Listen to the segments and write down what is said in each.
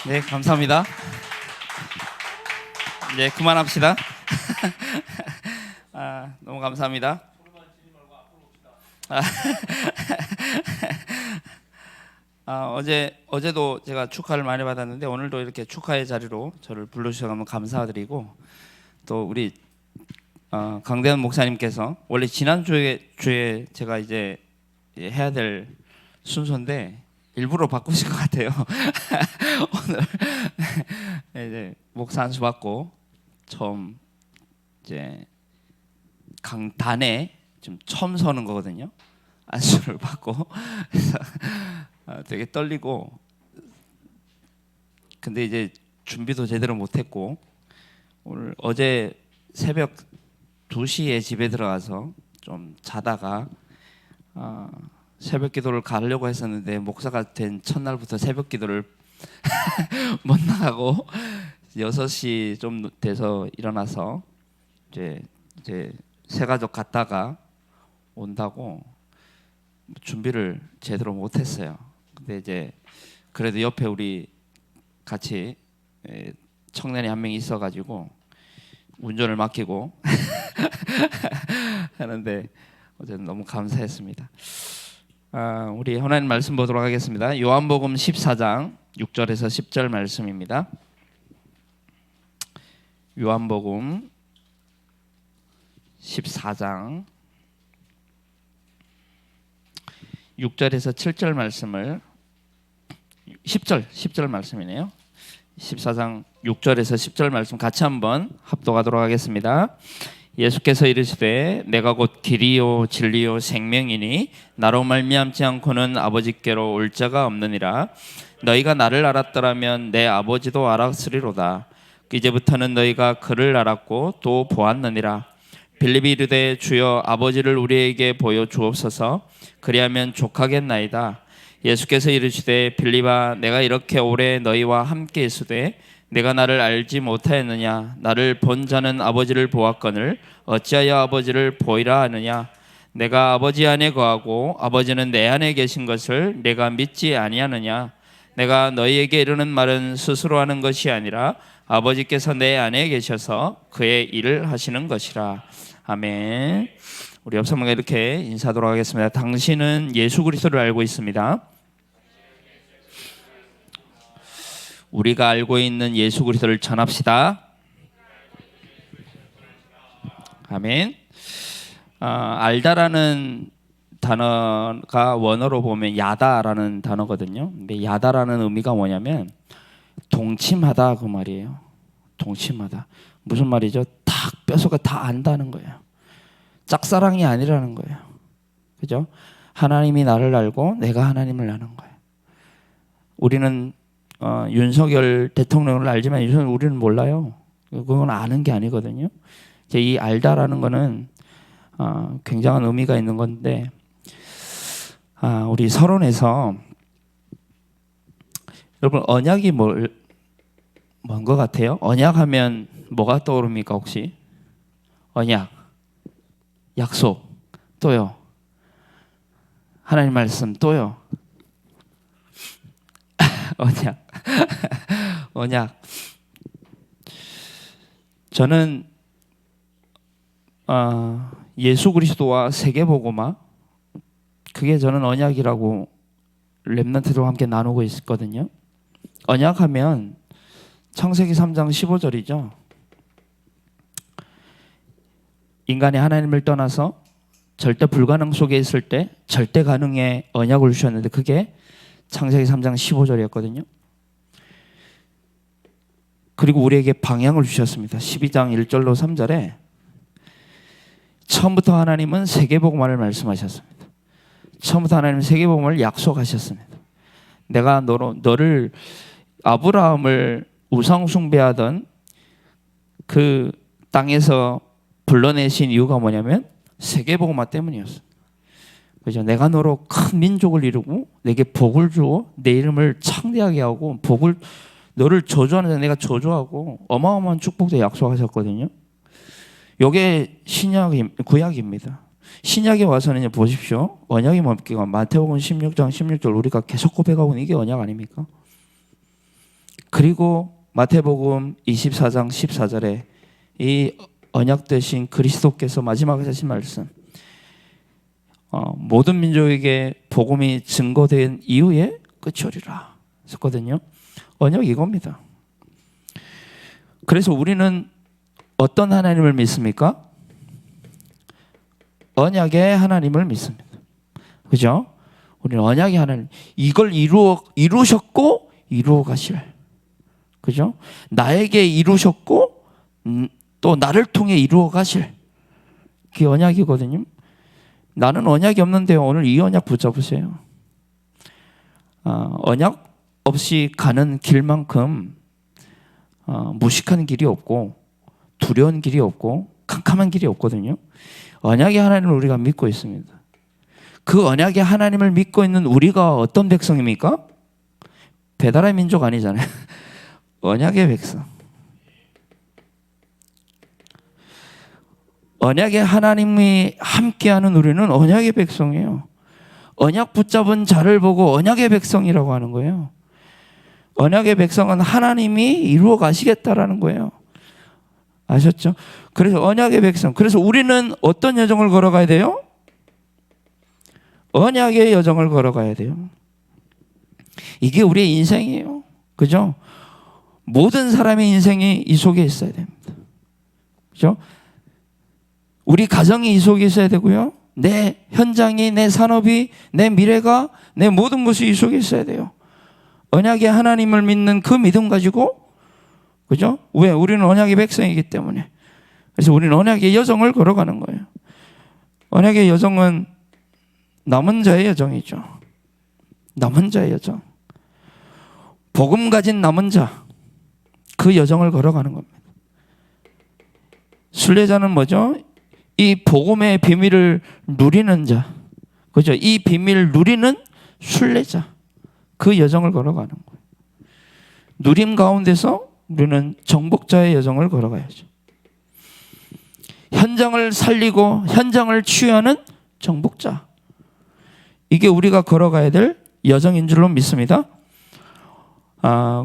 네, 감사합니다. 네, 그만합시다. 너무 감사합니다. 아, 어제도 제가 축하를 많이 받았는데 오늘도 이렇게 축하의 자리로 저를 불러주셔서 너무 감사드리고, 또 우리 강대현 목사님께서 원래 지난주에 제가 이제 해야 될 순서인데 일부러 바꾸신 것 같아요. 오늘 이제 목사 안수 받고 처음 이제 강단에 좀 처음 서는 거거든요. 안수를 받고 그래서 되게 떨리고, 근데 이제 준비도 제대로 못했고, 어제 새벽 2시에 집에 들어가서 좀 자다가 새벽 기도를 가려고 했었는데 목사가 된 첫날부터 새벽 기도를 못 나가고 6시 좀 돼서 일어나서 이제 새가족 갔다가 온다고 준비를 제대로 못했어요. 근데 이제 그래도 옆에 우리 같이 청년이 한 명 있어가지고 운전을 맡기고 하는데 어제는 너무 감사했습니다. 우리 하나님 말씀 보도록 하겠습니다. 요한복음 14장 6절에서 10절 말씀입니다. 요한복음 14장 6절에서 7절 말씀을 10절 말씀이네요. 14장 6절에서 10절 말씀 같이 한번 합독하도록 하겠습니다. 예수께서 이르시되 내가 곧 길이요 진리요 생명이니 나로 말미암지 않고는 아버지께로 올 자가 없느니라. 너희가 나를 알았더라면 내 아버지도 알았으리로다. 이제부터는 너희가 그를 알았고 또 보았느니라. 빌립이 이르되 주여 아버지를 우리에게 보여 주옵소서. 그리하면 족하겠나이다. 예수께서 이르시되 빌립아 내가 이렇게 오래 너희와 함께 있으되 내가 나를 알지 못하였느냐. 나를 본 자는 아버지를 보았거늘 어찌하여 아버지를 보이라 하느냐. 내가 아버지 안에 거하고 아버지는 내 안에 계신 것을 내가 믿지 아니하느냐. 내가 너희에게 이르는 말은 스스로 하는 것이 아니라 아버지께서 내 안에 계셔서 그의 일을 하시는 것이라. 아멘. 우리 옆 사람과 이렇게 인사하도록 하겠습니다. 당신은 예수 그리스도를 알고 있습니다. 우리가 알고 있는 예수 그리스도를 전합시다. 아멘. 알다라는 단어가 원어로 보면 야다라는 단어거든요. 근데 야다라는 의미가 뭐냐면 동침하다 그 말이에요. 동침하다. 무슨 말이죠? 딱 뼛속에 다 안다는 거예요. 짝사랑이 아니라는 거예요. 그죠? 하나님이 나를 알고 내가 하나님을 아는 거예요. 우리는 윤석열 대통령을 알지만 우리는 몰라요. 그건 아는 게 아니거든요. 이 알다라는 거는 굉장한 의미가 있는 건데, 우리 서론에서 여러분 언약이 뭔 것 같아요? 언약하면 뭐가 떠오릅니까 혹시? 언약, 약속, 또요 하나님 말씀, 또요 언약. 언약. 저는 예수 그리스도와 세계복음화, 그게 저는 언약이라고 렘넌트들과 함께 나누고 있거든요. 언약하면 창세기 3장 15절이죠. 인간이 하나님을 떠나서 절대 불가능 속에 있을 때 절대 가능의 언약을 주셨는데 그게 창세기 3장 15절이었거든요. 그리고 우리에게 방향을 주셨습니다. 12장 1절로 3절에 처음부터 하나님은 세계복음화를 말씀하셨습니다. 처음부터 하나님은 세계복음을 약속하셨습니다. 내가 너를 아브라함을 우상 숭배하던 그 땅에서 불러내신 이유가 뭐냐면 세계복음화 때문이었어요. 그죠? 내가 너로 큰 민족을 이루고 내게 복을 주어 내 이름을 창대하게 하고 너를 저주하는 데 내가 저주하고 어마어마한 축복도 약속하셨거든요. 이게 구약입니다. 신약에 와서는 보십시오. 언약이 뭡니까? 마태복음 16장 16절 우리가 계속 고백하고 있는 이게 언약 아닙니까? 그리고 마태복음 24장 14절에 이 언약 되신 그리스도께서 마지막에 하신 말씀, 모든 민족에게 복음이 증거된 이후에 끝이 오리라 했거든요. 언약 이겁니다. 그래서 우리는 어떤 하나님을 믿습니까? 언약의 하나님을 믿습니다. 그죠? 우리는 언약의 하나님, 이걸 이루셨고 이루어 가실, 그죠? 나에게 이루셨고 또 나를 통해 이루어 가실, 그게 언약이거든요. 나는 언약이 없는데 오늘 이 언약 붙잡으세요. 언약 없이 가는 길만큼 무식한 길이 없고 두려운 길이 없고 캄캄한 길이 없거든요. 언약의 하나님을 우리가 믿고 있습니다. 그 언약의 하나님을 믿고 있는 우리가 어떤 백성입니까? 배달의 민족 아니잖아요. 언약의 백성. 언약의 하나님이 함께하는 우리는 언약의 백성이에요. 언약 붙잡은 자를 보고 언약의 백성이라고 하는 거예요. 언약의 백성은 하나님이 이루어 가시겠다라는 거예요. 아셨죠? 그래서 언약의 백성. 그래서 우리는 어떤 여정을 걸어가야 돼요? 언약의 여정을 걸어가야 돼요. 이게 우리의 인생이에요. 그죠? 모든 사람의 인생이 이 속에 있어야 됩니다. 그죠? 우리 가정이 이 속에 있어야 되고요. 내 현장이, 내 산업이, 내 미래가, 내 모든 것이 이 속에 있어야 돼요. 언약의 하나님을 믿는 그 믿음 가지고, 그죠? 왜? 우리는 언약의 백성이기 때문에. 그래서 우리는 언약의 여정을 걸어가는 거예요. 언약의 여정은 남은 자의 여정이죠. 남은 자의 여정. 복음 가진 남은 자, 그 여정을 걸어가는 겁니다. 순례자는 뭐죠? 이 복음의 비밀을 누리는 자, 그죠? 이 비밀을 누리는 순례자, 그 여정을 걸어가는 거예요. 누림 가운데서 우리는 정복자의 여정을 걸어가야죠. 현장을 살리고 현장을 치유하는 정복자, 이게 우리가 걸어가야 될 여정인 줄로 믿습니다.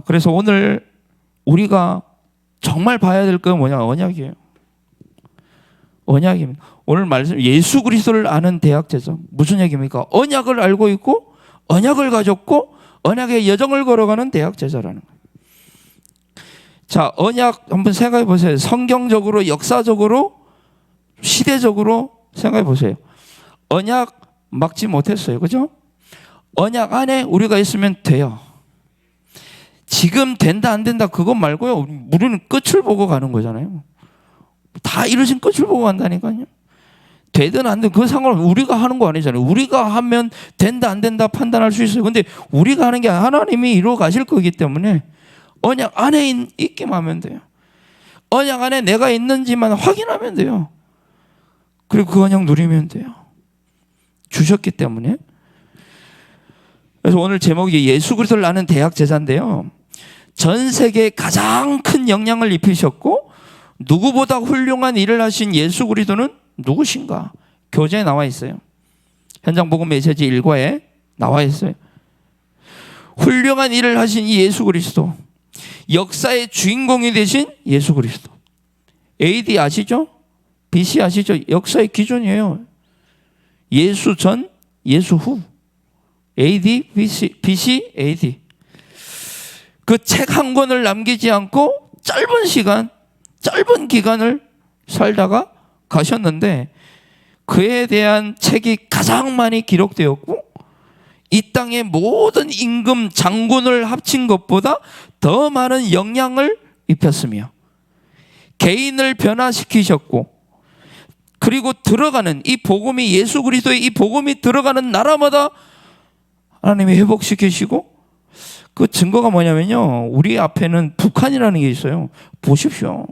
그래서 오늘 우리가 정말 봐야 될 건 뭐냐? 언약이에요. 언약입니다. 오늘 말씀, 예수 그리스도를 아는 대학제자. 무슨 얘기입니까? 언약을 알고 있고 언약을 가졌고 언약의 여정을 걸어가는 대학제자라는 거예요. 자, 언약 한번 생각해 보세요. 성경적으로, 역사적으로, 시대적으로 생각해 보세요. 언약 막지 못했어요. 그죠? 언약 안에 우리가 있으면 돼요. 지금 된다 안 된다 그것 말고요. 우리는 끝을 보고 가는 거잖아요. 다 이루신 끝을 보고 간다니까요. 되든 안 되든 그 상관은 우리가 하는 거 아니잖아요. 우리가 하면 된다 안 된다 판단할 수 있어요. 근데 우리가 하는 게 하나님이 이루어 가실 거기 때문에 언약 안에 있기만 하면 돼요. 언약 안에 내가 있는지만 확인하면 돼요. 그리고 그 언약 누리면 돼요. 주셨기 때문에. 그래서 오늘 제목이 예수 그리스도를 아는 대학 제자인데요. 전 세계에 가장 큰 영향을 입히셨고 누구보다 훌륭한 일을 하신 예수 그리스도는 누구신가? 교재에 나와 있어요. 현장 복음 메시지 1과에 나와 있어요. 훌륭한 일을 하신 이 예수 그리스도, 역사의 주인공이 되신 예수 그리스도. AD 아시죠? BC 아시죠? 역사의 기준이에요. 예수 전, 예수 후. AD, BC, AD. 그 책 한 권을 남기지 않고 짧은 시간, 짧은 기간을 살다가 가셨는데 그에 대한 책이 가장 많이 기록되었고 이 땅의 모든 임금 장군을 합친 것보다 더 많은 영향을 입혔으며 개인을 변화시키셨고 그리고 들어가는 이 복음이, 예수 그리스도의 이 복음이 들어가는 나라마다 하나님이 회복시키시고, 그 증거가 뭐냐면요, 우리 앞에는 북한이라는 게 있어요. 보십시오.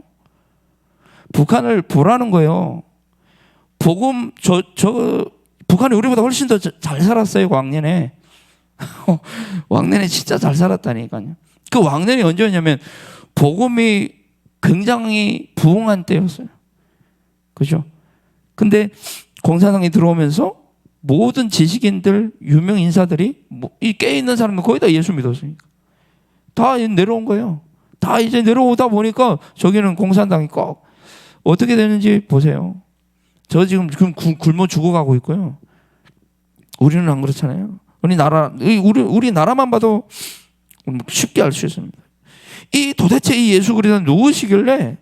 북한을 보라는 거예요. 복음, 북한이 우리보다 훨씬 더 잘 살았어요, 왕년에. 왕년에 진짜 잘 살았다니까요. 그 왕년이 언제였냐면 복음이 굉장히 부흥한 때였어요. 그죠? 근데 공산당이 들어오면서 모든 지식인들, 유명 인사들이 이 깨있는 사람들 거의 다 예수 믿었으니까. 다 내려온 거예요. 다 이제 내려오다 보니까 저기는 공산당이 꼭 어떻게 되는지 보세요. 저 지금 굶어 죽어가고 있고요. 우리는 안 그렇잖아요. 우리 나라만 봐도 쉽게 알 수 있습니다. 도대체 이 예수 그리스도는 누구시길래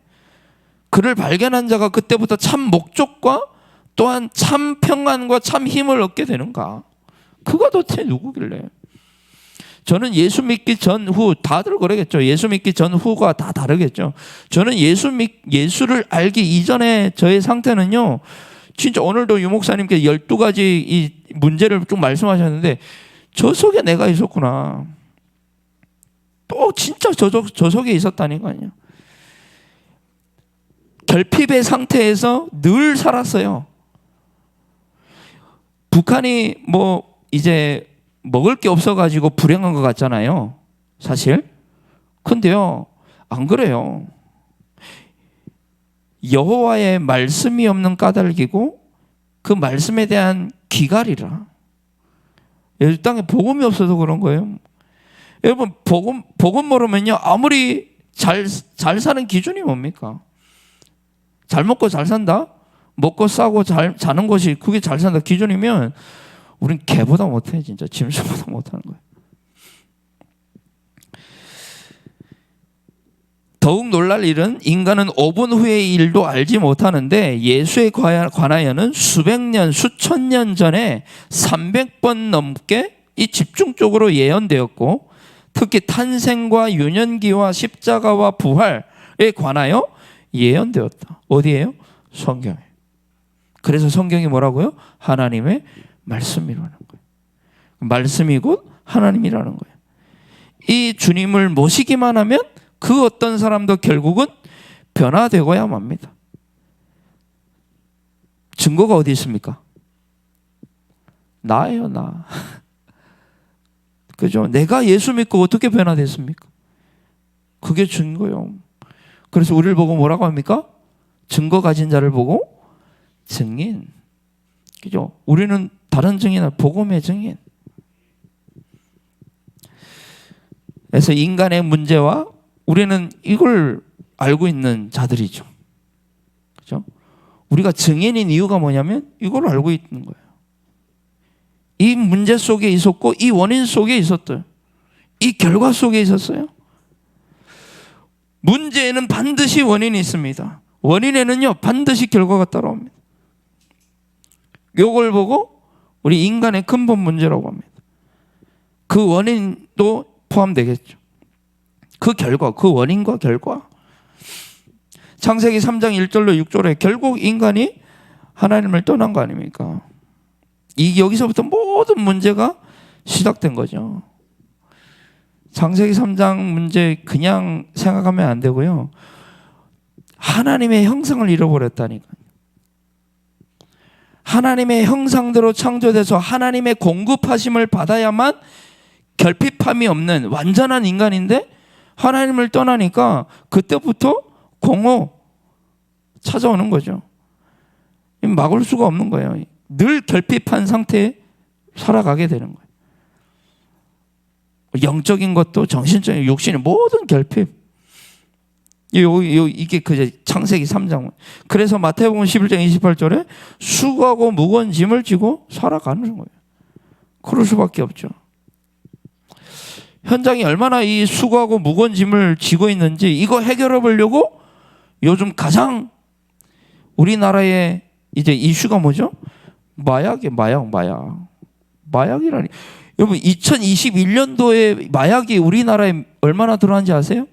그를 발견한 자가 그때부터 참 목적과 또한 참 평안과 참 힘을 얻게 되는가? 그가 도대체 누구길래? 저는 예수 믿기 전후 다들 그러겠죠. 예수 믿기 전후가 다 다르겠죠. 저는 예수를 알기 이전에 저의 상태는요, 진짜 오늘도 유 목사님께 12가지 이 문제를 좀 말씀하셨는데 저 속에 내가 있었구나. 또 진짜 저 속에 있었다니까요. 결핍의 상태에서 늘 살았어요. 북한이 이제 먹을 게 없어가지고 불행한 것 같잖아요. 사실. 근데요, 안 그래요. 여호와의 말씀이 없는 까닭이고 그 말씀에 대한 기갈이라. 이 땅에 복음이 없어서 그런 거예요. 여러분, 복음 모르면요, 아무리 잘 사는 기준이 뭡니까? 잘 먹고 잘 산다? 먹고 싸고 잘 자는 것이 그게 잘 산다 기준이면 우린 개보다 못해. 진짜 짐승보다 못하는 거예요. 더욱 놀랄 일은 인간은 5분 후의 일도 알지 못하는데 예수에 관하여는 수백 년, 수천 년 전에 300번 넘게 이 집중적으로 예언되었고 특히 탄생과 유년기와 십자가와 부활에 관하여 예언되었다. 어디예요? 성경에. 그래서 성경이 뭐라고요? 하나님의 말씀이라는 거예요. 말씀이 곧 하나님이라는 거예요. 이 주님을 모시기만 하면 그 어떤 사람도 결국은 변화되고야 맙니다. 증거가 어디 있습니까? 나예요, 나. 그죠? 내가 예수 믿고 어떻게 변화됐습니까? 그게 증거예요. 그래서 우리를 보고 뭐라고 합니까? 증거 가진 자를 보고 증인. 그죠? 우리는 다른 증인, 복음의 증인. 그래서 인간의 문제와 우리는 이걸 알고 있는 자들이죠. 그죠? 우리가 증인인 이유가 뭐냐면 이걸 알고 있는 거예요. 이 문제 속에 있었고 이 원인 속에 있었어요. 이 결과 속에 있었어요. 문제에는 반드시 원인이 있습니다. 원인에는요 반드시 결과가 따라옵니다. 이걸 보고 우리 인간의 근본 문제라고 합니다. 그 원인도 포함되겠죠. 그 결과, 그 원인과 결과. 창세기 3장 1절로 6절에 결국 인간이 하나님을 떠난 거 아닙니까? 여기서부터 모든 문제가 시작된 거죠. 창세기 3장 문제 그냥 생각하면 안 되고요. 하나님의 형상을 잃어버렸다니까요. 하나님의 형상대로 창조돼서 하나님의 공급하심을 받아야만 결핍함이 없는 완전한 인간인데 하나님을 떠나니까 그때부터 공허 찾아오는 거죠. 막을 수가 없는 거예요. 늘 결핍한 상태에 살아가게 되는 거예요. 영적인 것도 정신적인 육신의 모든 결핍. 이게 그 창세기 3장. 그래서 마태복음 11장 28절에 수고하고 무거운 짐을 지고 살아가는 거예요. 그럴 수밖에 없죠. 현장이 얼마나 이 수고하고 무거운 짐을 지고 있는지 이거 해결해 보려고 요즘 가장 우리나라의 이제 이슈가 뭐죠? 마약이라니. 여러분 2021년도에 마약이 우리나라에 얼마나 들어왔는지 아세요?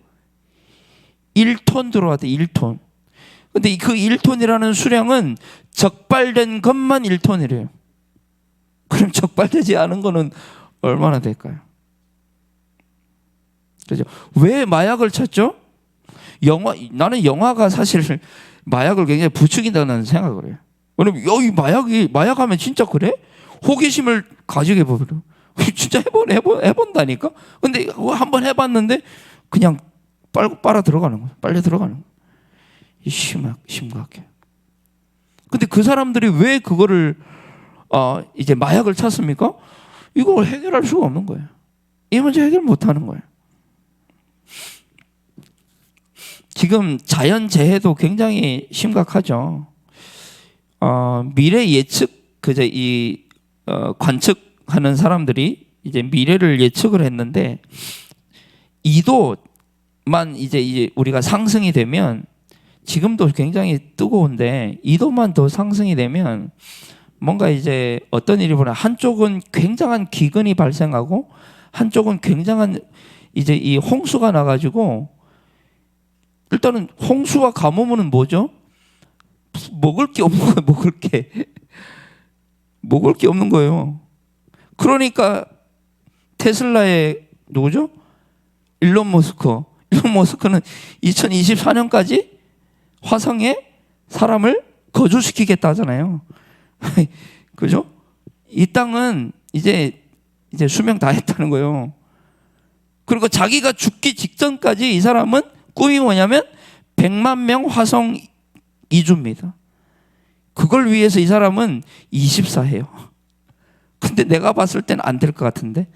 1톤 들어왔대. 1톤. 근데 그 1톤이라는 수량은 적발된 것만 1톤이래요. 그럼 적발되지 않은 거는 얼마나 될까요? 그죠? 왜 마약을 찾죠? 나는 영화가 사실 마약을 굉장히 부추긴다는 생각을 해요. 왜냐면 여기 마약하면 진짜 그래? 호기심을 가지게 해버려. 진짜 해본다니까? 근데 한번 해봤는데 그냥 빨아 들어가는 거야. 빨려 들어가는 거야. 심각해. 근데 그 사람들이 왜 그거를 이제 마약을 찾습니까? 이걸 해결할 수가 없는 거예요. 이 문제 해결 못 하는 거예요. 지금 자연재해도 굉장히 심각하죠. 미래 예측, 그저 관측하는 사람들이 이제 미래를 예측을 했는데 2도만 이제 우리가 상승이 되면, 지금도 굉장히 뜨거운데 2도만 더 상승이 되면 뭔가 이제 어떤 일이 보나, 한쪽은 굉장한 기근이 발생하고 한쪽은 굉장한 이제 이 홍수가 나가지고, 일단은 홍수와 가뭄은 뭐죠? 먹을 게 없는 거예요. 먹을 게 없는 거예요. 그러니까 테슬라의 누구죠? 일론 머스크는 2024년까지 화성에 사람을 거주시키겠다 하잖아요. 그죠? 이 땅은 이제 수명 다 했다는 거예요. 그리고 자기가 죽기 직전까지 이 사람은 꿈이 뭐냐면 100만 명 화성 이주입니다. 그걸 위해서 이 사람은 24해요. 근데 내가 봤을 때는 안 될 것 같은데.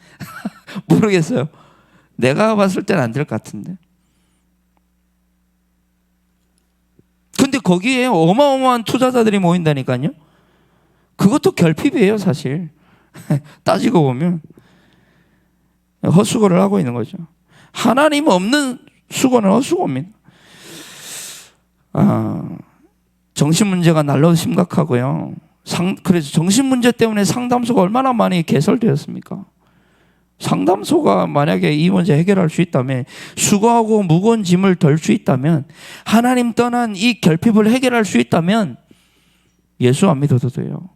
모르겠어요. 내가 봤을 때는 안 될 것 같은데. 근데 거기에 어마어마한 투자자들이 모인다니까요. 그것도 결핍이에요, 사실. 따지고 보면 헛수고를 하고 있는 거죠. 하나님 없는 수고는 헛수고입니다. 정신 문제가 날로 심각하고요. 그래서 정신 문제 때문에 상담소가 얼마나 많이 개설되었습니까? 상담소가 만약에 이 문제 해결할 수 있다면, 수고하고 무거운 짐을 덜 수 있다면, 하나님 떠난 이 결핍을 해결할 수 있다면 예수 안 믿어도 돼요.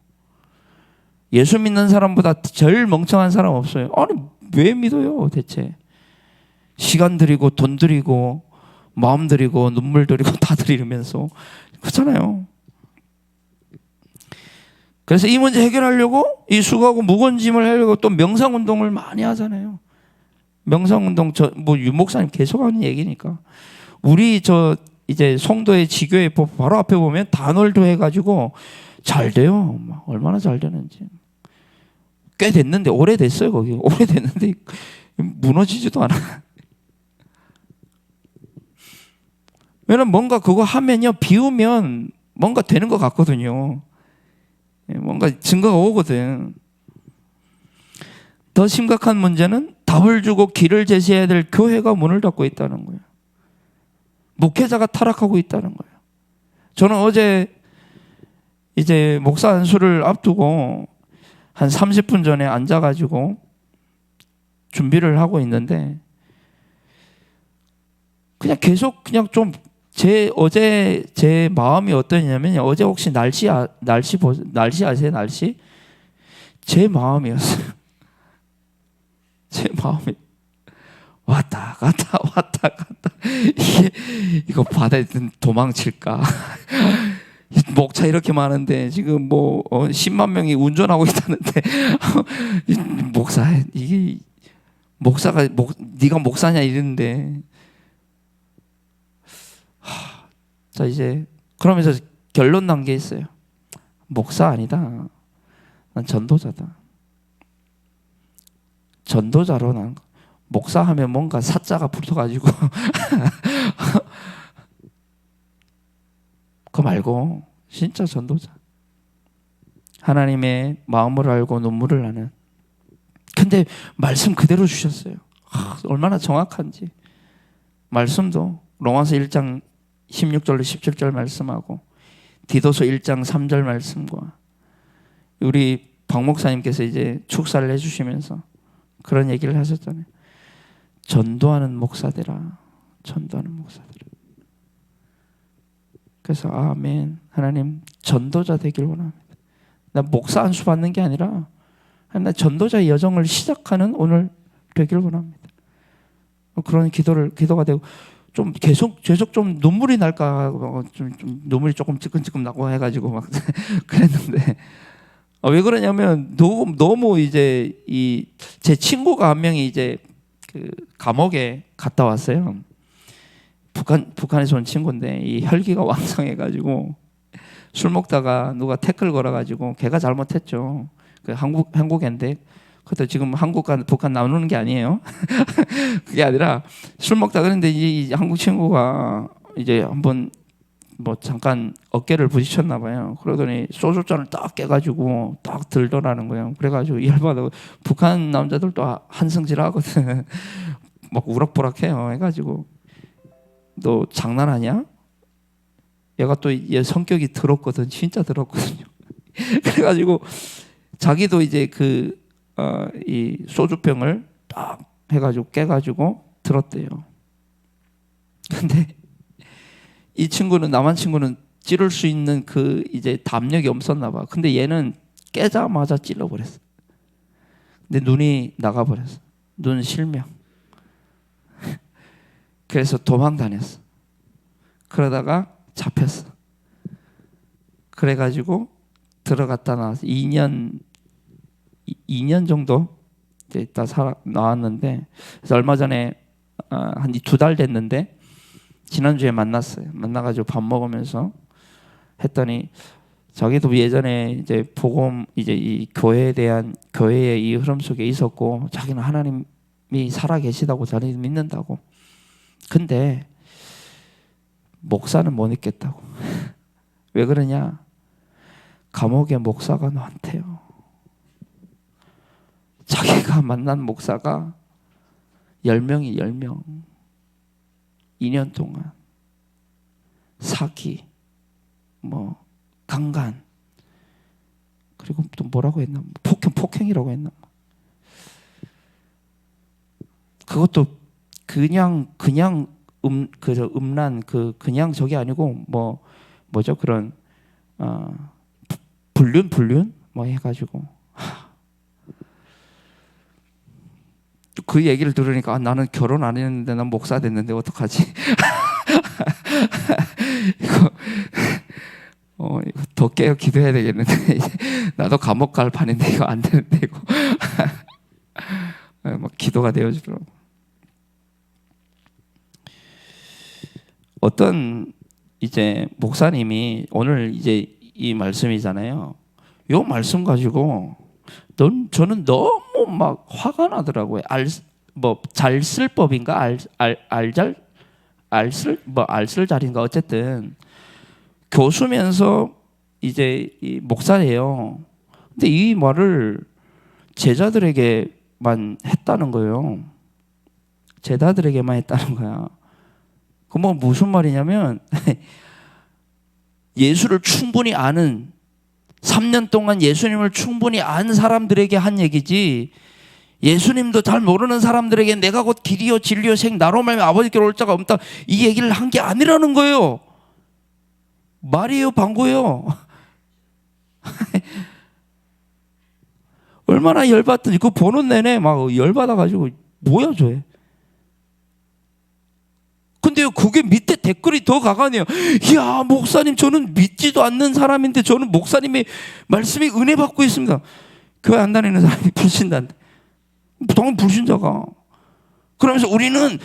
예수 믿는 사람보다 제일 멍청한 사람 없어요. 아니 왜 믿어요 대체? 시간 들이고 돈 들이고 마음 들이고 눈물 들이고 다 들이면서 그렇잖아요. 그래서 이 문제 해결하려고 이 수고하고 무거운 짐을 하려고 또 명상운동을 많이 하잖아요. 명상운동, 뭐 유목사님 계속 하는 얘기니까. 우리 이제 송도의 지교회 바로 앞에 보면 단월도 해가지고 잘 돼요. 얼마나 잘 되는지. 꽤 됐는데, 오래됐어요 거기. 오래됐는데 무너지지도 않아. 왜냐면 뭔가 그거 하면요, 비우면 뭔가 되는 것 같거든요. 뭔가 증거가 오거든. 더 심각한 문제는 답을 주고 길을 제시해야 될 교회가 문을 닫고 있다는 거예요. 목회자가 타락하고 있다는 거예요. 저는 어제 이제 목사 안수를 앞두고 한 30분 전에 앉아가지고 준비를 하고 있는데, 그냥 계속 그냥 좀 어제 제 마음이 어떠냐면, 어제 혹시 날씨 아세요? 날씨? 제 마음이었어요. 제 마음이 왔다 갔다 이거 바다에 도망칠까? 목차 이렇게 많은데 지금 뭐 10만 명이 운전하고 있다는데 목사가 네가 목사냐 이랬는데, 자 이제 그러면서 결론 난 게 있어요. 목사 아니다. 난 전도자다. 전도자로 난 목사 하면 뭔가 사자가 붙어가지고 그거 말고 진짜 전도자. 하나님의 마음을 알고 눈물을 나는. 근데 말씀 그대로 주셨어요. 얼마나 정확한지. 말씀도 로마서 1장 16절로 17절 말씀하고 디도서 1장 3절 말씀과, 우리 박 목사님께서 이제 축사를 해주시면서 그런 얘기를 하셨잖아요. 전도하는 목사되라. 전도하는 목사되라. 그래서 아멘. 하나님 전도자 되길 원합니다. 나 목사 안수 받는 게 아니라 나 전도자의 여정을 시작하는 오늘 되길 원합니다. 그런 기도가 되고, 좀 계속 좀 눈물이 날까, 좀 눈물이 조금 찌끔찌끔 나고 해가지고 막 그랬는데, 왜 그러냐면 너무 이제 제 친구가 한 명이 이제 그 감옥에 갔다 왔어요. 북한에서 온 친구인데 이 혈기가 왕성해가지고 술 먹다가 누가 태클 걸어가지고, 걔가 잘못했죠. 그 한국인데, 그것도 지금 한국과 북한 나누는 게 아니에요. 그게 아니라 술 먹다 그랬는데 이 한국 친구가 이제 한번 뭐 잠깐 어깨를 부딪혔나 봐요. 그러더니 소주잔을 딱 깨가지고 딱 들더라는 거예요. 그래가지고 열받아. 북한 남자들도 한승질하거든. 막 우락부락해요. 해가지고 너 장난하냐? 얘가 또 얘 성격이 더럽거든. 진짜 더럽거든요. 그래가지고 자기도 이제 이 소주병을 딱 해가지고 깨가지고 들었대요. 근데 이 친구는 남한 친구는 찌를 수 있는 이제 담력이 없었나 봐. 근데 얘는 깨자마자 찔러버렸어. 근데 눈이 나가버렸어. 눈 실명. 그래서 도망 다녔어. 그러다가 잡혔어. 그래가지고 들어갔다 나와서 2년 정도 이제 있다 나왔는데, 그래서 얼마 전에 한 2달 됐는데 지난주에 만났어요. 만나가지고 밥 먹으면서 했더니 자기도 예전에 이제 복음 이제 이 교회에 대한 교회의 이 흐름 속에 있었고 자기는 하나님이 살아 계시다고 자기는 믿는다고. 근데 목사는 못 있겠다고. 왜 그러냐? 감옥의 목사가 많대요. 자기가 만난 목사가 10명이 10명. 2년 동안 사기, 뭐 강간, 그리고 또 뭐라고 했나? 폭행이라고 했나? 그것도 그냥 음란 그냥 저게 아니고 뭐죠? 그런 불륜 뭐 해가지고 그 얘기를 들으니까 나는 결혼 안 했는데 난 목사 됐는데 어떡하지? 이거 더 깨어 기도해야 되겠는데 나도 감옥 갈 판인데 이거 안 되는데 이거 막 기도가 되어지더라고. 어떤 이제 목사님이 오늘 이제 이 말씀이잖아요. 이 말씀 가지고 저는 너무 막 화가 나더라고요. 잘쓸법인가 알쓸자리인가 어쨌든 교수면서 이제 이 목사예요. 근데 이 말을 제자들에게만 했다는 거예요. 제자들에게만 했다는 거야. 그 뭐 무슨 말이냐면 예수를 충분히 아는 3년 동안 예수님을 충분히 안 사람들에게 한 얘기지, 예수님도 잘 모르는 사람들에게 내가 곧 길이요 진리요 생 나로 말미암아 아버지께로 올 자가 없다 이 얘기를 한 게 아니라는 거예요. 말이에요, 방구예요. 얼마나 열받든지 그거 보는 내내 막 열받아가지고 뭐야 저게. 근데 그게 밑에 댓글이 더 가관해요. 야, 목사님 저는 믿지도 않는 사람인데 저는 목사님의 말씀이 은혜 받고 있습니다. 교회 안 다니는 사람이 불신자인데 당연 불신자가. 그러면서 우리는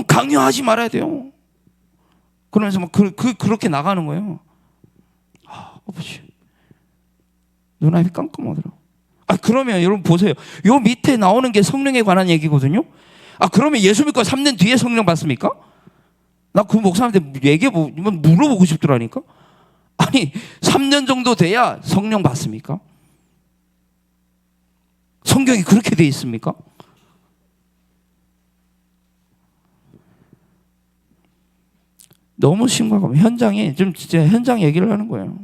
강요하지 말아야 돼요. 그러면서 막 그렇게 나가는 거예요. 아버지 눈앞이 깜깜하더라고. 그러면 여러분 보세요. 요 밑에 나오는 게 성령에 관한 얘기거든요. 그러면 예수 믿고 3년 뒤에 성령 받습니까? 나 그 목사님한테 물어보고 싶더라니까. 아니 3년 정도 돼야 성령 받습니까? 성경이 그렇게 돼 있습니까? 너무 심각하면 현장에 좀 진짜 현장 얘기를 하는 거예요.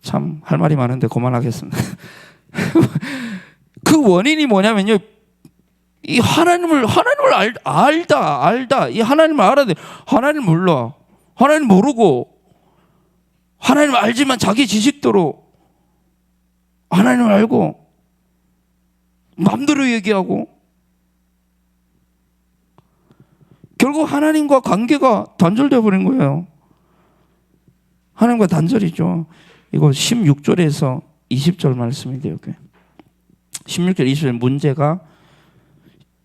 참 할 말이 많은데 그만하겠습니다. 그 원인이 뭐냐면요. 이 하나님을 알다. 이 하나님을 알아야 돼. 하나님 몰라. 하나님 모르고 하나님 알지만 자기 지식대로 하나님을 알고 마음대로 얘기하고 결국 하나님과 관계가 단절되어 버린 거예요. 하나님과 단절이죠. 이거 16절에서 20절 말씀인데요. 16절 20절 문제가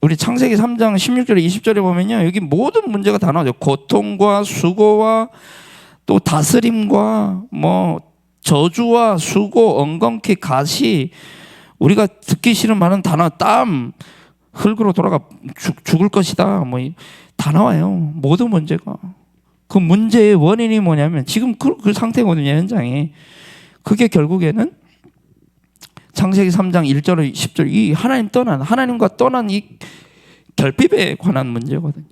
우리 창세기 3장 16절에 20절에 보면요. 여기 모든 문제가 다 나오죠. 고통과 수고와 또 다스림과 뭐 저주와 수고, 엉겅퀴, 가시, 우리가 듣기 싫은 많은 단어, 땀, 흙으로 돌아가 죽을 것이다. 뭐 다 나와요. 모든 문제가. 그 문제의 원인이 뭐냐면 지금 그 상태거든요, 현장이. 그게 결국에는 창세기 3장 1절 10절 이 하나님과 떠난 이 결핍에 관한 문제거든요.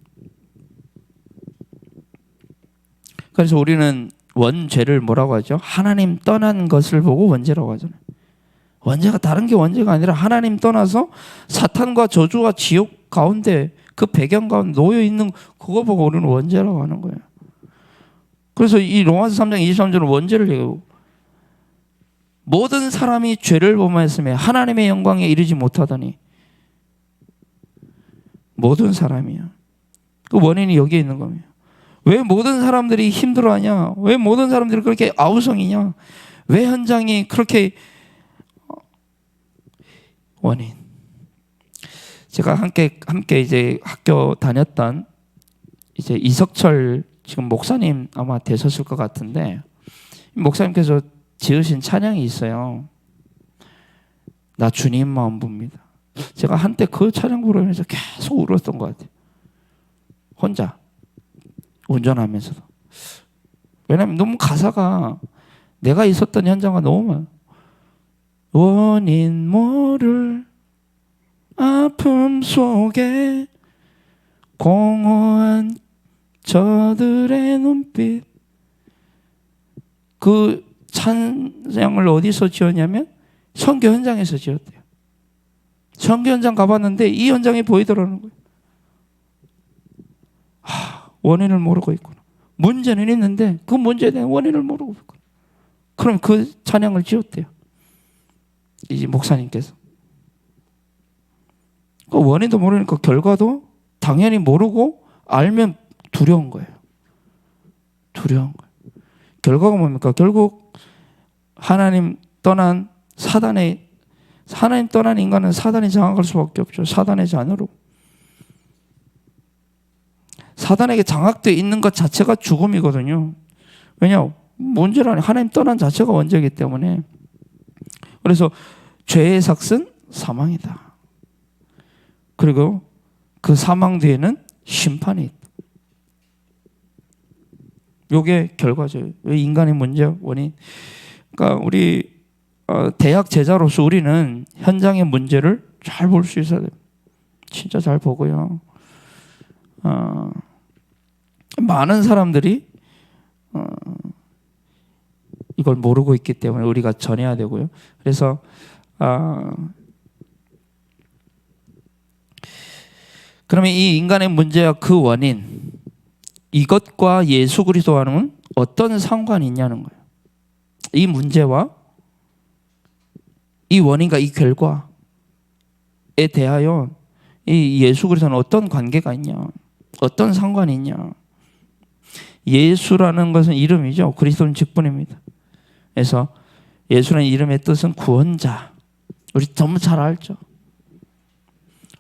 그래서 우리는 원죄를 뭐라고 하죠? 하나님 떠난 것을 보고 원죄라고 하잖아요. 원죄가 다른 게 원죄가 아니라 하나님 떠나서 사탄과 저주와 지옥 가운데 그 배경 가운데 놓여 있는 그거 보고 우리는 원죄라고 하는 거예요. 그래서 이 로마서 3장 23절은 원죄를 얘기하고 모든 사람이 죄를 범하였으며 하나님의 영광에 이르지 못하더니 모든 사람이야. 그 원인이 여기에 있는 겁니다. 왜 모든 사람들이 힘들어하냐? 왜 모든 사람들이 그렇게 아우성이냐? 왜 현장이 그렇게 원인. 제가 함께 이제 학교 다녔던 이제 이석철 지금 목사님 아마 되셨을 것 같은데 목사님께서 지으신 찬양이 있어요. 나 주님 마음 봅니다. 제가 한때 그 찬양 부르면서 계속 울었던 것 같아요. 혼자 운전하면서도. 왜냐하면 너무 가사가 내가 있었던 현장과 너무 많아요. 원인 모를 아픔 속에 공허한 저들의 눈빛. 그 찬양을 어디서 지었냐면 선교 현장에서 지었대요. 선교 현장 가봤는데 이 현장이 보이더라는 거예요. 원인을 모르고 있구나. 문제는 있는데 그 문제에 대한 원인을 모르고 있구나. 그럼 그 찬양을 지었대요. 이 목사님께서. 그 원인도 모르니까 결과도 당연히 모르고 알면 두려운 거예요. 두려운 거예요. 결과가 뭡니까? 결국 하나님 떠난 인간은 사단이 장악할 수밖에 없죠. 사단의 자녀로. 사단에게 장악되어 있는 것 자체가 죽음이거든요. 왜냐? 문제라니 하나님 떠난 자체가 원죄이기 때문에. 그래서 죄의 삭은 사망이다. 그리고 그 사망 뒤에는 심판이 있다. 이게 결과죠. 왜 인간의 문제 원인. 그러니까 우리 대학 제자로서 우리는 현장의 문제를 잘 볼 수 있어야 돼요. 진짜 잘 보고요. 많은 사람들이 이걸 모르고 있기 때문에 우리가 전해야 되고요. 그래서 그러면 이 인간의 문제와 그 원인 이것과 예수 그리스도와는 어떤 상관이 있냐는 거예요. 이 문제와 이 원인과 이 결과에 대하여 이 예수 그리스도는 어떤 관계가 있냐, 어떤 상관이 있냐. 예수라는 것은 이름이죠. 그리스도는 직분입니다. 그래서 예수라는 이름의 뜻은 구원자. 우리 너무 잘 알죠.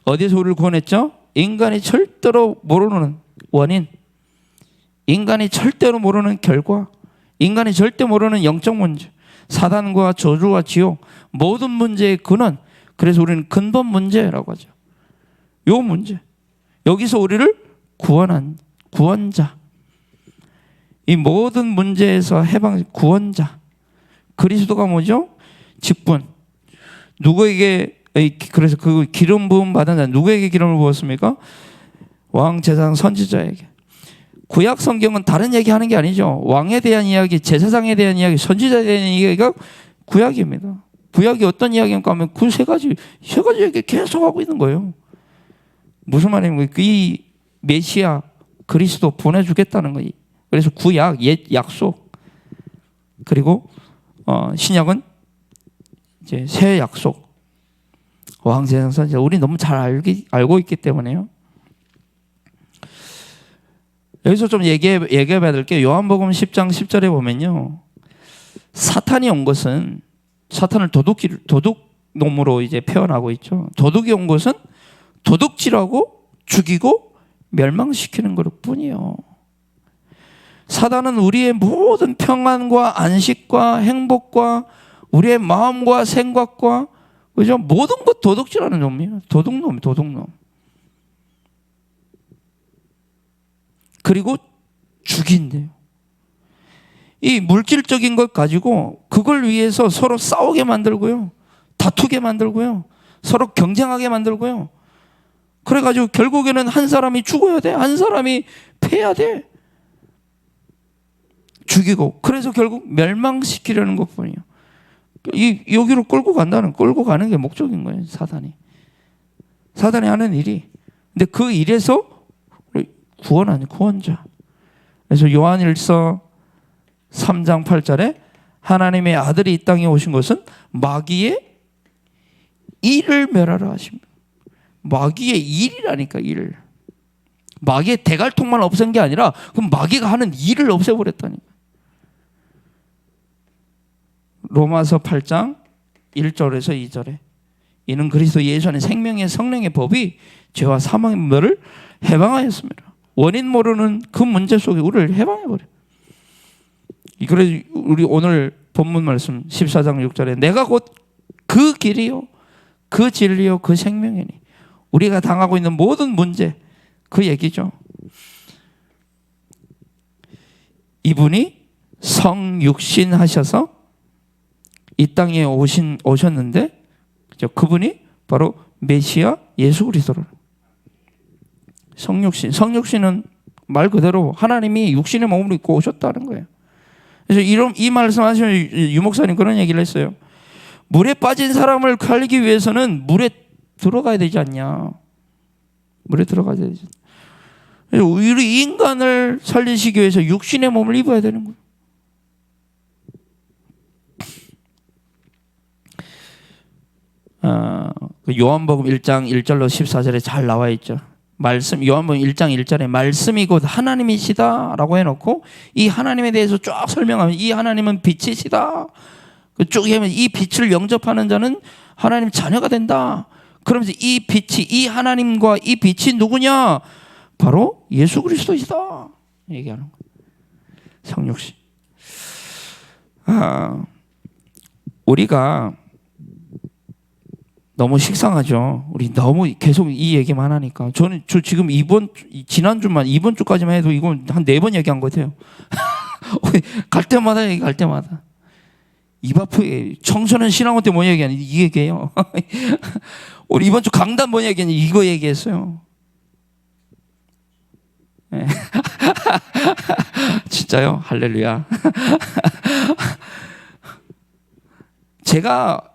어디서 우리를 구원했죠? 인간이 절대로 모르는 원인, 인간이 절대로 모르는 결과, 인간이 절대 모르는 영적 문제, 사단과 저주와 지옥, 모든 문제의 근원. 그래서 우리는 근본 문제라고 하죠. 요 문제. 여기서 우리를 구원한 구원자. 이 모든 문제에서 해방 구원자. 그리스도가 뭐죠? 직분. 누구에게 그래서 그 기름 부음 받은 자 누구에게 기름을 부었습니까? 왕, 제사장, 선지자에게. 구약 성경은 다른 얘기하는 게 아니죠. 왕에 대한 이야기, 제사장에 대한 이야기, 선지자에 대한 이야기가 구약입니다. 구약이 어떤 이야기인가 하면 그 세 가지 얘기 계속 하고 있는 거예요. 무슨 말입니까? 이 메시아 그리스도 보내주겠다는 거예요. 그래서 구약, 옛 약속. 그리고 신약은 이제 새 약속. 왕, 제사장, 선지자. 우리 너무 잘 알고 있기 때문에요. 여기서 좀 얘기해 봐야 될 게 요한복음 10장 10절에 보면요. 사탄이 온 것은 사탄을 도둑놈으로 이제 표현하고 있죠. 도둑이 온 것은 도둑질하고 죽이고 멸망시키는 것 뿐이요. 사단은 우리의 모든 평안과 안식과 행복과 우리의 마음과 생각과 그죠? 모든 것 도둑질하는 놈이에요. 도둑놈. 그리고 죽인대요. 이 물질적인 것 가지고 그걸 위해서 서로 싸우게 만들고요, 다투게 만들고요, 서로 경쟁하게 만들고요. 그래가지고 결국에는 한 사람이 죽어야 돼, 한 사람이 패야 돼. 죽이고, 그래서 결국 멸망시키려는 것뿐이에요. 여기로 끌고 가는 게 목적인 거예요. 사단이 하는 일이. 근데 그 일에서 구원하는 구원자. 그래서 요한일서 3장 8절에 하나님의 아들이 이 땅에 오신 것은 마귀의 일을 멸하라 하십니다. 마귀의 일이라니까, 일. 마귀의 대갈통만 없앤 게 아니라 그럼 마귀가 하는 일을 없애버렸다니까. 로마서 8장 1절에서 2절에 이는 그리스도 예수 안에 생명의 성령의 법이 죄와 사망의 문을 해방하였습니다. 원인 모르는 그 문제 속에 우리를 해방해버려요. 그래서 우리 오늘 본문 말씀 14장 6절에 내가 곧 그 길이요 그 진리요 그 생명이니, 우리가 당하고 있는 모든 문제 그 얘기죠. 이분이 성육신 하셔서 이 땅에 오셨는데, 그분이 바로 메시아 예수 그리스도로. 성육신은 말 그대로 하나님이 육신의 몸을 입고 오셨다는 거예요. 그래서 이 말씀하시면 유 목사님 그런 얘기를 했어요. 물에 빠진 사람을 살기 위해서는 물에 들어가야 되지 않냐. 물에 들어가야 되지. 우리 인간을 살리시기 위해서 육신의 몸을 입어야 되는 거예요. 요한복음 1장 1절로 14절에 잘 나와 있죠. 요한복음 1장 1절에 말씀이 곧 하나님이시다라고 해놓고 이 하나님에 대해서 쫙 설명하면 이 하나님은 빛이시다. 쭉 하면 이 빛을 영접하는 자는 하나님 자녀가 된다. 그러면서 이 빛이, 이 하나님과 이 빛이 누구냐? 바로 예수 그리스도이다 얘기하는 거예요. 성육신. 우리가 너무 식상하죠. 우리 너무 계속 이 얘기만 하니까. 저 지금 이번 주까지만 해도 이건 한 4번 얘기한 것 같아요. 갈 때마다. 입 아프게 청소년 신앙원 때 뭐 얘기하니? 이 얘기해요. 우리 이번 주 강단 뭐 얘기하니? 이거 얘기했어요. 네. 진짜요? 할렐루야. 제가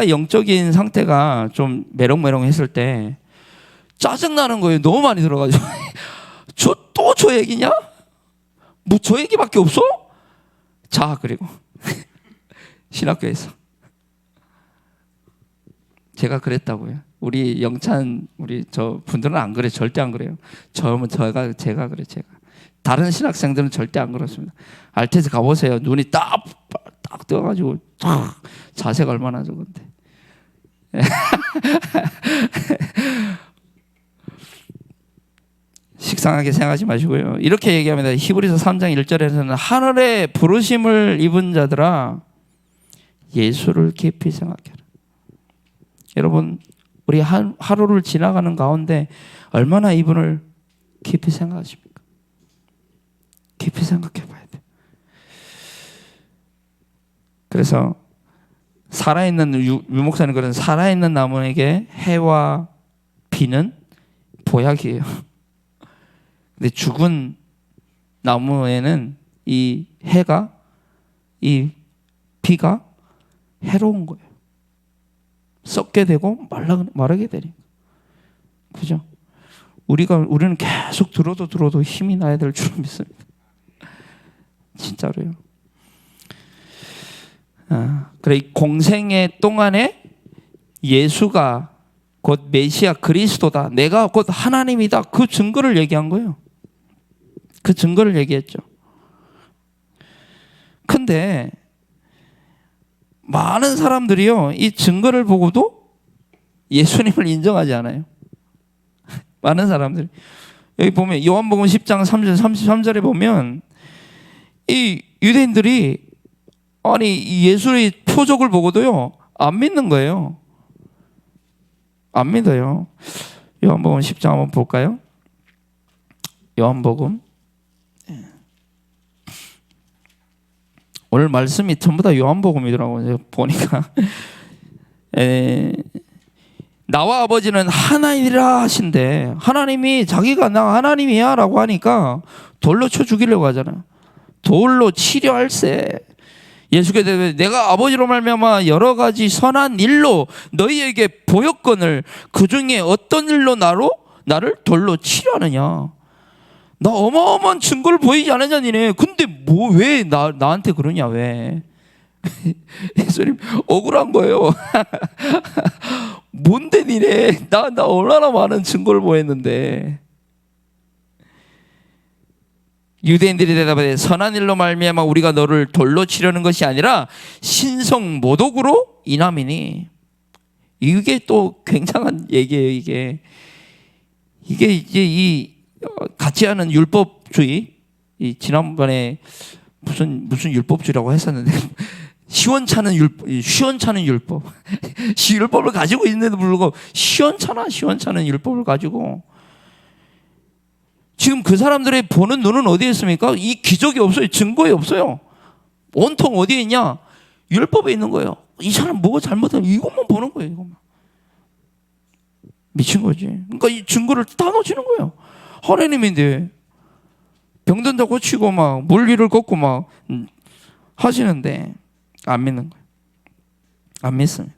영적인 상태가 좀 메롱메롱 했을 때 짜증나는 거예요. 너무 많이 들어가지고. 저 얘기냐? 뭐 저 얘기밖에 없어? 자, 그리고 신학교에서 제가 그랬다고요. 우리 영찬 저 분들은 안 그래. 절대 안 그래요. 제가 그래. 다른 신학생들은 절대 안 그렇습니다. 알테스 가보세요. 눈이 딱 떠가지고 자세가 얼마나 좋은데. 식상하게 생각하지 마시고요. 이렇게 얘기합니다. 히브리서 3장 1절에서는 하늘의 부르심을 입은 자들아 예수를 깊이 생각해라. 여러분, 우리 하루를 지나가는 가운데 얼마나 이분을 깊이 생각하십니까? 깊이 생각해 봐야 돼요. 그래서 살아있는 유 목사님 그런 살아있는 나무에게 해와 비는 보약이에요. 근데 죽은 나무에는 이 해가, 이 비가 해로운 거예요. 썩게 되고 마르게 되니까. 그죠? 우리는 계속 들어도 힘이 나야 될 줄 믿습니다. 진짜로요. 그래, 이 공생의 동안에 예수가 곧 메시아 그리스도다. 내가 곧 하나님이다. 그 증거를 얘기한 거예요. 그 증거를 얘기했죠. 근데 많은 사람들이요, 이 증거를 보고도 예수님을 인정하지 않아요. 많은 사람들이. 여기 보면 요한복음 10장 33절에 보면 이 유대인들이 아니 예수의 표적을 보고도요 안 믿는 거예요. 안 믿어요. 요한복음 10장 한번 볼까요? 요한복음 오늘 말씀이 전부 다 요한복음이더라고요. 제가 보니까 나와 아버지는 하나님이라 하신데, 하나님이 자기가 나 하나님이야 라고 하니까 돌로 쳐 죽이려고 하잖아. 돌로 치려 할세. 예수께서 내가 아버지로 말미암아 여러 가지 선한 일로 너희에게 보였거늘 그 중에 어떤 일로 나를 돌로 치려 하느냐. 나 어마어마한 증거를 보이지 않느냐 니네. 근데 뭐 왜 나한테 그러냐 왜. 예수님 억울한 거예요. 뭔데 니네. 나 얼마나 많은 증거를 보였는데. 유대인들이 대답하되 선한 일로 말미암아 우리가 너를 돌로 치려는 것이 아니라 신성 모독으로 인함이니. 이게 또 굉장한 얘기예요. 이게 이제 이 같이 하는 율법주의, 이 지난번에 무슨 율법주의라고 했었는데 시원찮은 율법 율법을 가지고 있는데도 불구하고 시원찮은 율법을 가지고 지금 그 사람들의 보는 눈은 어디에 있습니까? 이 기적이 없어요. 증거에 없어요. 온통 어디에 있냐? 율법에 있는 거예요. 이 사람 뭐가 잘못하면 이것만 보는 거예요. 이것만. 미친 거지. 그러니까 이 증거를 다 놓치는 거예요. 하나님인데 병든 자 고치고 막 물기를 걷고 막 하시는데 안 믿는 거예요. 안 믿습니다.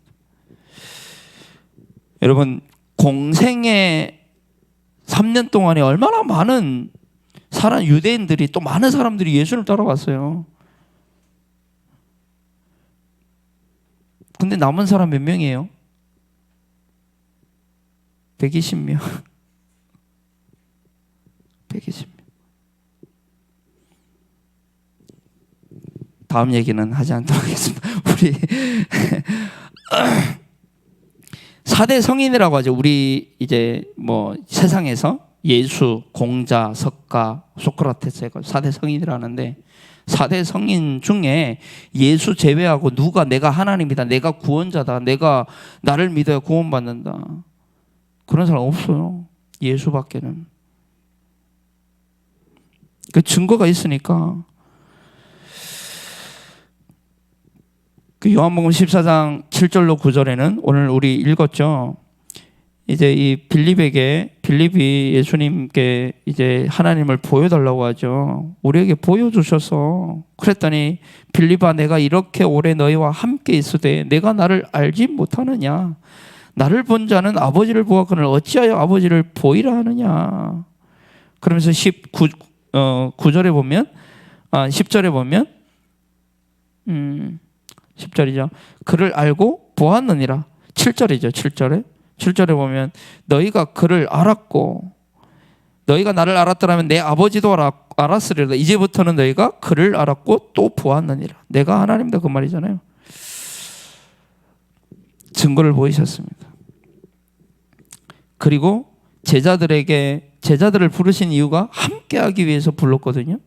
여러분, 공생의 3년 동안에 얼마나 많은 유대인들이, 또 많은 사람들이 예수를 따라왔어요. 근데 남은 사람 몇 명이에요? 120명. 120명. 다음 얘기는 하지 않도록 하겠습니다. 우리 4대 성인이라고 하죠. 우리 이제 뭐 세상에서 예수, 공자, 석가, 소크라테스가 4대 성인이라는데 4대 성인 중에 예수 제외하고 누가 내가 하나님이다, 내가 구원자다, 내가 나를 믿어야 구원받는다, 그런 사람 없어요. 예수밖에는. 그 증거가 있으니까. 그 요한복음 14장 7절로 9절에는 오늘 우리 읽었죠. 이제 이 빌립이 예수님께 이제 하나님을 보여달라고 하죠. 우리에게 보여주셔서. 그랬더니 빌립아, 내가 이렇게 오래 너희와 함께 있으되 내가 나를 알지 못하느냐? 나를 본 자는 아버지를 보았거늘 어찌하여 아버지를 보이라 하느냐? 그러면서 9절에 보면 10절에 보면 10절이죠. 그를 알고 보았느니라. 7절이죠. 7절에 보면 너희가 그를 알았고 너희가 나를 알았더라면 내 아버지도 알았으리라. 이제부터는 너희가 그를 알았고 또 보았느니라. 내가 하나님이다 그 말이잖아요. 증거를 보이셨습니다. 그리고 제자들을 부르신 이유가 함께하기 위해서 불렀거든요.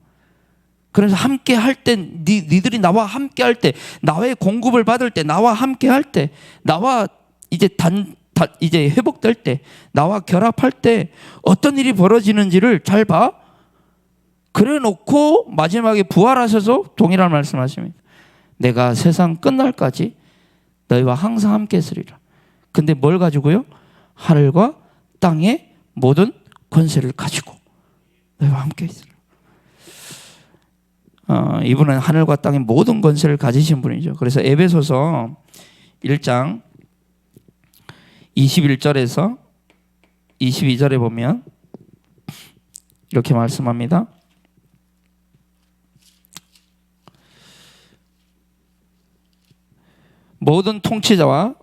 그래서 함께 할 때, 니들이 나와 함께 할 때, 나의 공급을 받을 때, 나와 함께 할 때, 나와 이제 회복될 때, 나와 결합할 때 어떤 일이 벌어지는지를 잘 봐. 그래 놓고 마지막에 부활하셔서 동일한 말씀하십니다. 내가 세상 끝날까지 너희와 항상 함께 했으리라. 근데 뭘 가지고요? 하늘과 땅의 모든 권세를 가지고 너희와 함께 했으리라. 이분은 하늘과 땅의 모든 권세를 가지신 분이죠. 그래서 에베소서 1장 21절에서 22절에 보면 이렇게 말씀합니다. 모든 통치자와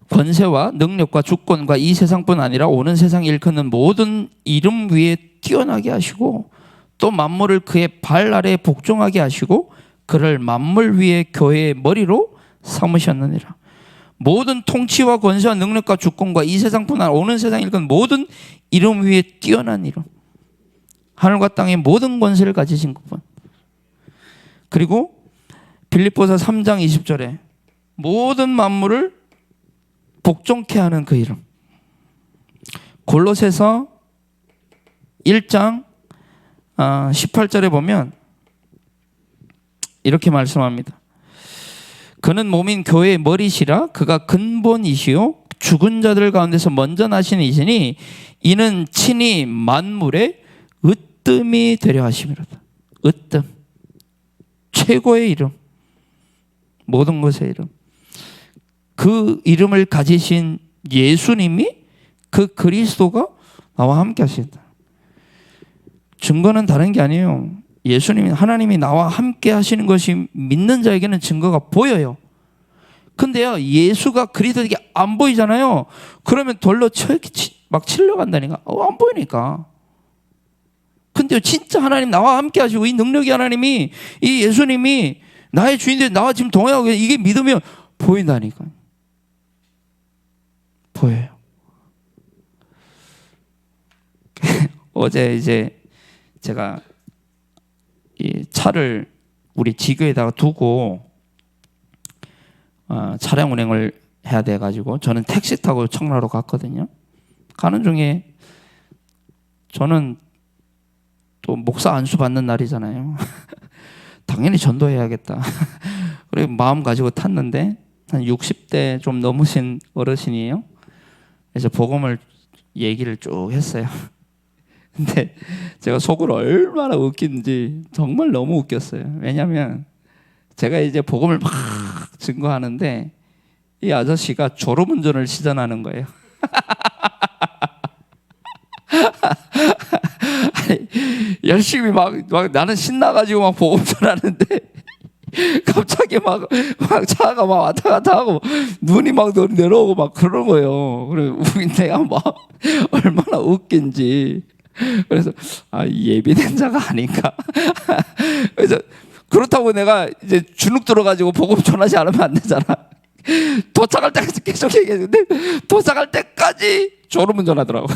권세와 능력과 주권과 이 세상뿐 아니라 오는 세상 일컫는 모든 이름 위에 뛰어나게 하시고 또 만물을 그의 발 아래에 복종하게 하시고 그를 만물 위에 교회의 머리로 삼으셨느니라. 모든 통치와 권세와 능력과 주권과 이 세상뿐 아니라 오는 세상 일컫는 모든 이름 위에 뛰어난 이름, 하늘과 땅의 모든 권세를 가지신 그분. 그리고 빌립보서 3장 20절에 모든 만물을 복종케 하는 그 이름. 골로새서 1장 18절에 보면 이렇게 말씀합니다. 그는 몸인 교회의 머리시라. 그가 근본이시요 죽은 자들 가운데서 먼저 나신 이시니 이는 친히 만물의 으뜸이 되려 하심이로다. 으뜸, 최고의 이름, 모든 것의 이름. 그 이름을 가지신 예수님이, 그 그리스도가 나와 함께 하신다. 증거는 다른 게 아니에요. 예수님이, 하나님이 나와 함께 하시는 것이 믿는 자에게는 증거가 보여요. 근데요, 예수가 그리스도에게 안 보이잖아요. 그러면 돌로 막 치려고 한다니까. 안 보이니까. 근데요, 진짜 하나님 나와 함께 하시고 이 능력이 하나님이, 이 예수님이 나의 주인들, 나와 지금 동행하고 이게 믿으면 보인다니까. 보여요. 어제 이제 제가 이 차를 우리 지교에다가 두고 차량 운행을 해야 돼가지고 저는 택시 타고 청라로 갔거든요. 가는 중에 저는 또 목사 안수 받는 날이잖아요. 당연히 전도해야겠다. 그리고 마음 가지고 탔는데 한 60대 좀 넘으신 어르신이에요. 그래서 복음을 얘기를 쭉 했어요. 근데 제가 속으로 얼마나 웃긴지 정말 너무 웃겼어요. 왜냐하면 제가 이제 복음을 막 증거하는데 이 아저씨가 졸음운전을 시전하는 거예요. 열심히 막 나는 신나가지고 막 복음 전하는데 갑자기 막 차가 막 왔다 갔다 하고 눈이 막 내려오고 막 그런 거예요. 그래 내가 막 얼마나 웃긴지. 그래서 예비된 자가 아닌가. 그래서 그렇다고 내가 이제 주눅 들어가지고 복음 전하지 않으면 안 되잖아. 도착할 때까지 계속 얘기했는데 도착할 때까지 졸음운전하더라고.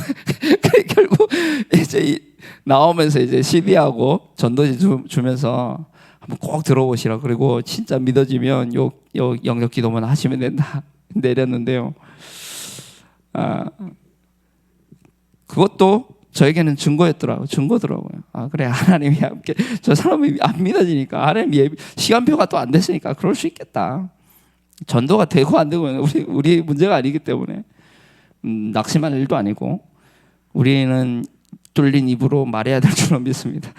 결국 이제 나오면서 이제 CD하고 전도지 주면서 한번 꼭 들어보시라. 그리고 진짜 믿어지면 요 영역 기도만 하시면 된다. 내렸는데요. 그것도 저에게는 증거더라고요. 그래, 하나님이 함께, 저 사람이 안 믿어지니까, 하나님 시간표가 또 안 됐으니까 그럴 수 있겠다. 전도가 되고 안 되고 우리 문제가 아니기 때문에 낙심할 일도 아니고 우리는 뚫린 입으로 말해야 될 줄로 믿습니다.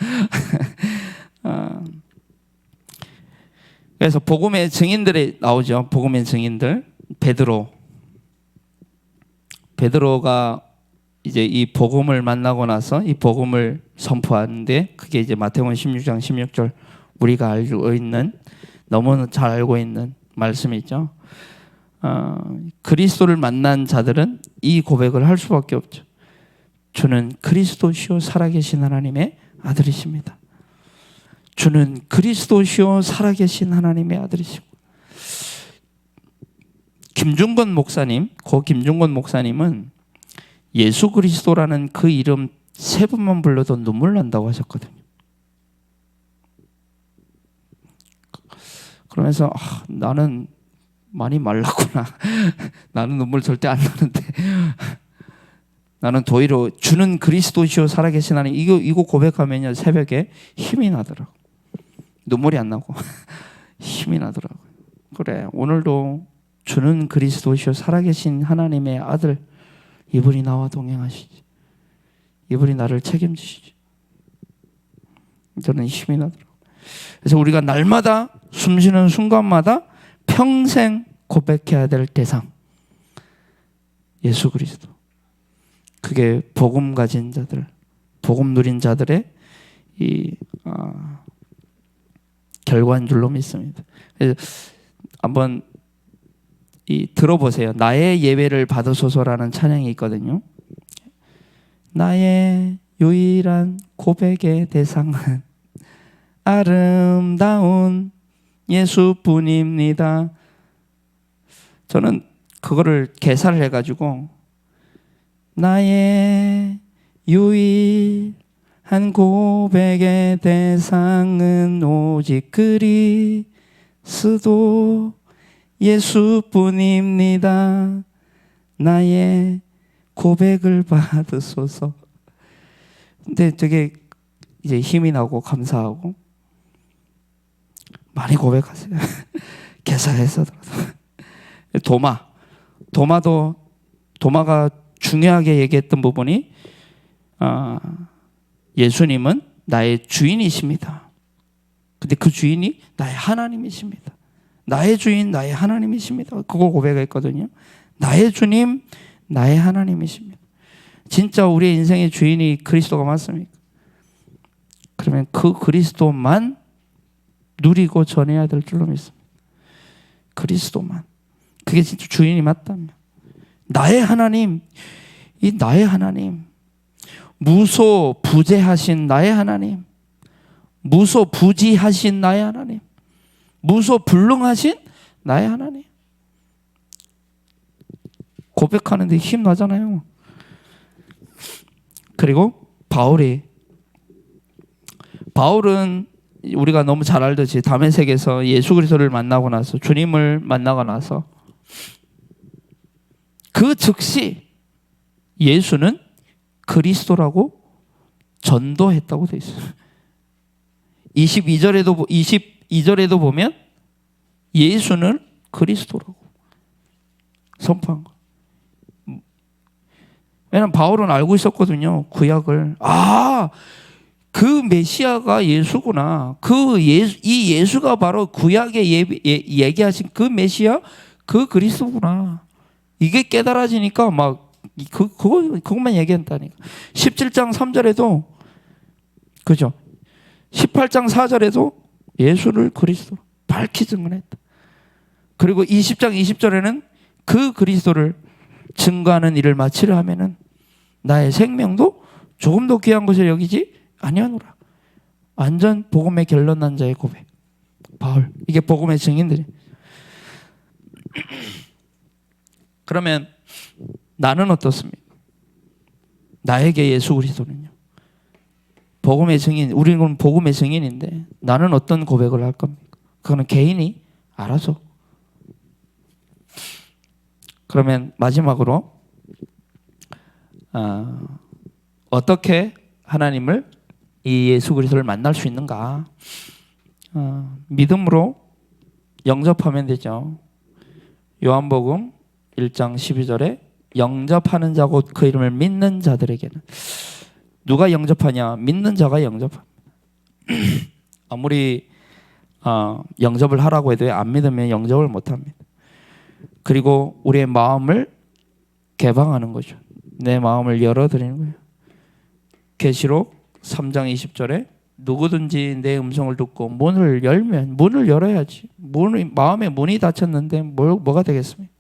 그래서 복음의 증인들이 나오죠. 복음의 증인들. 베드로가 이제 이 복음을 만나고 나서 이 복음을 선포하는데 그게 이제 마태복음 16장 16절 우리가 알고 있는, 너무 잘 알고 있는 말씀이 있죠. 그리스도를 만난 자들은 이 고백을 할 수밖에 없죠. 주는 그리스도시요 살아계신 하나님의 아들이십니다. 주는 그리스도시요 살아계신 하나님의 아들이시고. 김중건 목사님은 예수 그리스도라는 그 이름 3번만 불러도 눈물 난다고 하셨거든요. 그러면서 나는 많이 말랐구나. 나는 눈물 절대 안 나는데 나는 도리어 주는 그리스도시요 살아계신 하나님, 이거 고백하면요 새벽에 힘이 나더라고. 눈물이 안 나고 힘이 나더라고요. 그래, 오늘도 주는 그리스도시요 살아계신 하나님의 아들, 이분이 나와 동행하시지. 이분이 나를 책임지시지. 저는 힘이 나더라고요. 그래서 우리가 날마다 숨쉬는 순간마다 평생 고백해야 될 대상, 예수 그리스도. 그게 복음 가진 자들, 복음 누린 자들의 결과인 줄로 믿습니다. 그래서 한번 들어보세요. 나의 예배를 받으소서라는 찬양이 있거든요. 나의 유일한 고백의 대상은 아름다운 예수뿐입니다. 저는 그거를 계산을 해가지고 나의 유일한 고백의 대상은 오직 그리스도 예수뿐입니다. 나의 고백을 받으소서. 근데 되게 이제 힘이 나고 감사하고, 많이 고백하세요. 개사에서더라도. 도마가 중요하게 얘기했던 부분이 예수님은 나의 주인이십니다. 근데 그 주인이 나의 하나님이십니다. 나의 주인, 나의 하나님이십니다. 그거 고백했거든요. 나의 주님, 나의 하나님이십니다. 진짜 우리의 인생의 주인이 그리스도가 맞습니까? 그러면 그 그리스도만 누리고 전해야 될 줄로 믿습니다. 그리스도만. 그게 진짜 주인이 맞다면. 나의 하나님, 이 나의 하나님, 무소부재하신 나의 하나님, 무소부지하신 나의 하나님, 무소불능하신 나의 하나님. 고백하는데 힘 나잖아요. 그리고 바울은 우리가 너무 잘 알듯이 다메섹에서 예수 그리스도를 만나고 나서, 주님을 만나고 나서 그 즉시 예수는 그리스도라고 전도했다고 되어 있어요. 22절에도 보면 예수는 그리스도라고 선포한 거. 왜냐하면 바울은 알고 있었거든요. 구약을. 그 메시아가 예수구나. 이 예수가 바로 구약에 얘기하신 그 메시아, 그 그리스도구나. 이게 깨달아지니까 막 그것만 얘기한다니까. 17장 3절에도 그죠? 18장 4절에도 예수를 그리스도 밝히 증언했다. 그리고 20장 20절에는 그 그리스도를 증거하는 일을 마치려 하면은 나의 생명도 조금 더 귀한 것을 여기지 아니하노라. 완전 복음의 결론 난 자의 고백. 바울. 이게 복음의 증인들이. 그러면 나는 어떻습니까? 나에게 예수 그리스도는요. 복음의 증인, 우리는 복음의 증인인데 나는 어떤 고백을 할 겁니까? 그거는 개인이 알아서. 그러면 마지막으로 어떻게 하나님을, 이 예수 그리스도를 만날 수 있는가? 믿음으로 영접하면 되죠. 요한복음 1장 12절에 영접하는 자 곧 그 이름을 믿는 자들에게는. 누가 영접하냐? 믿는 자가 영접합니다. 아무리 영접을 하라고 해도 안 믿으면 영접을 못합니다. 그리고 우리의 마음을 개방하는 거죠. 내 마음을 열어드리는 거예요. 계시록 3장 20절에 누구든지 내 음성을 듣고 문을 열면, 문을 열어야지. 마음에 문이 닫혔는데 뭐가 되겠습니까?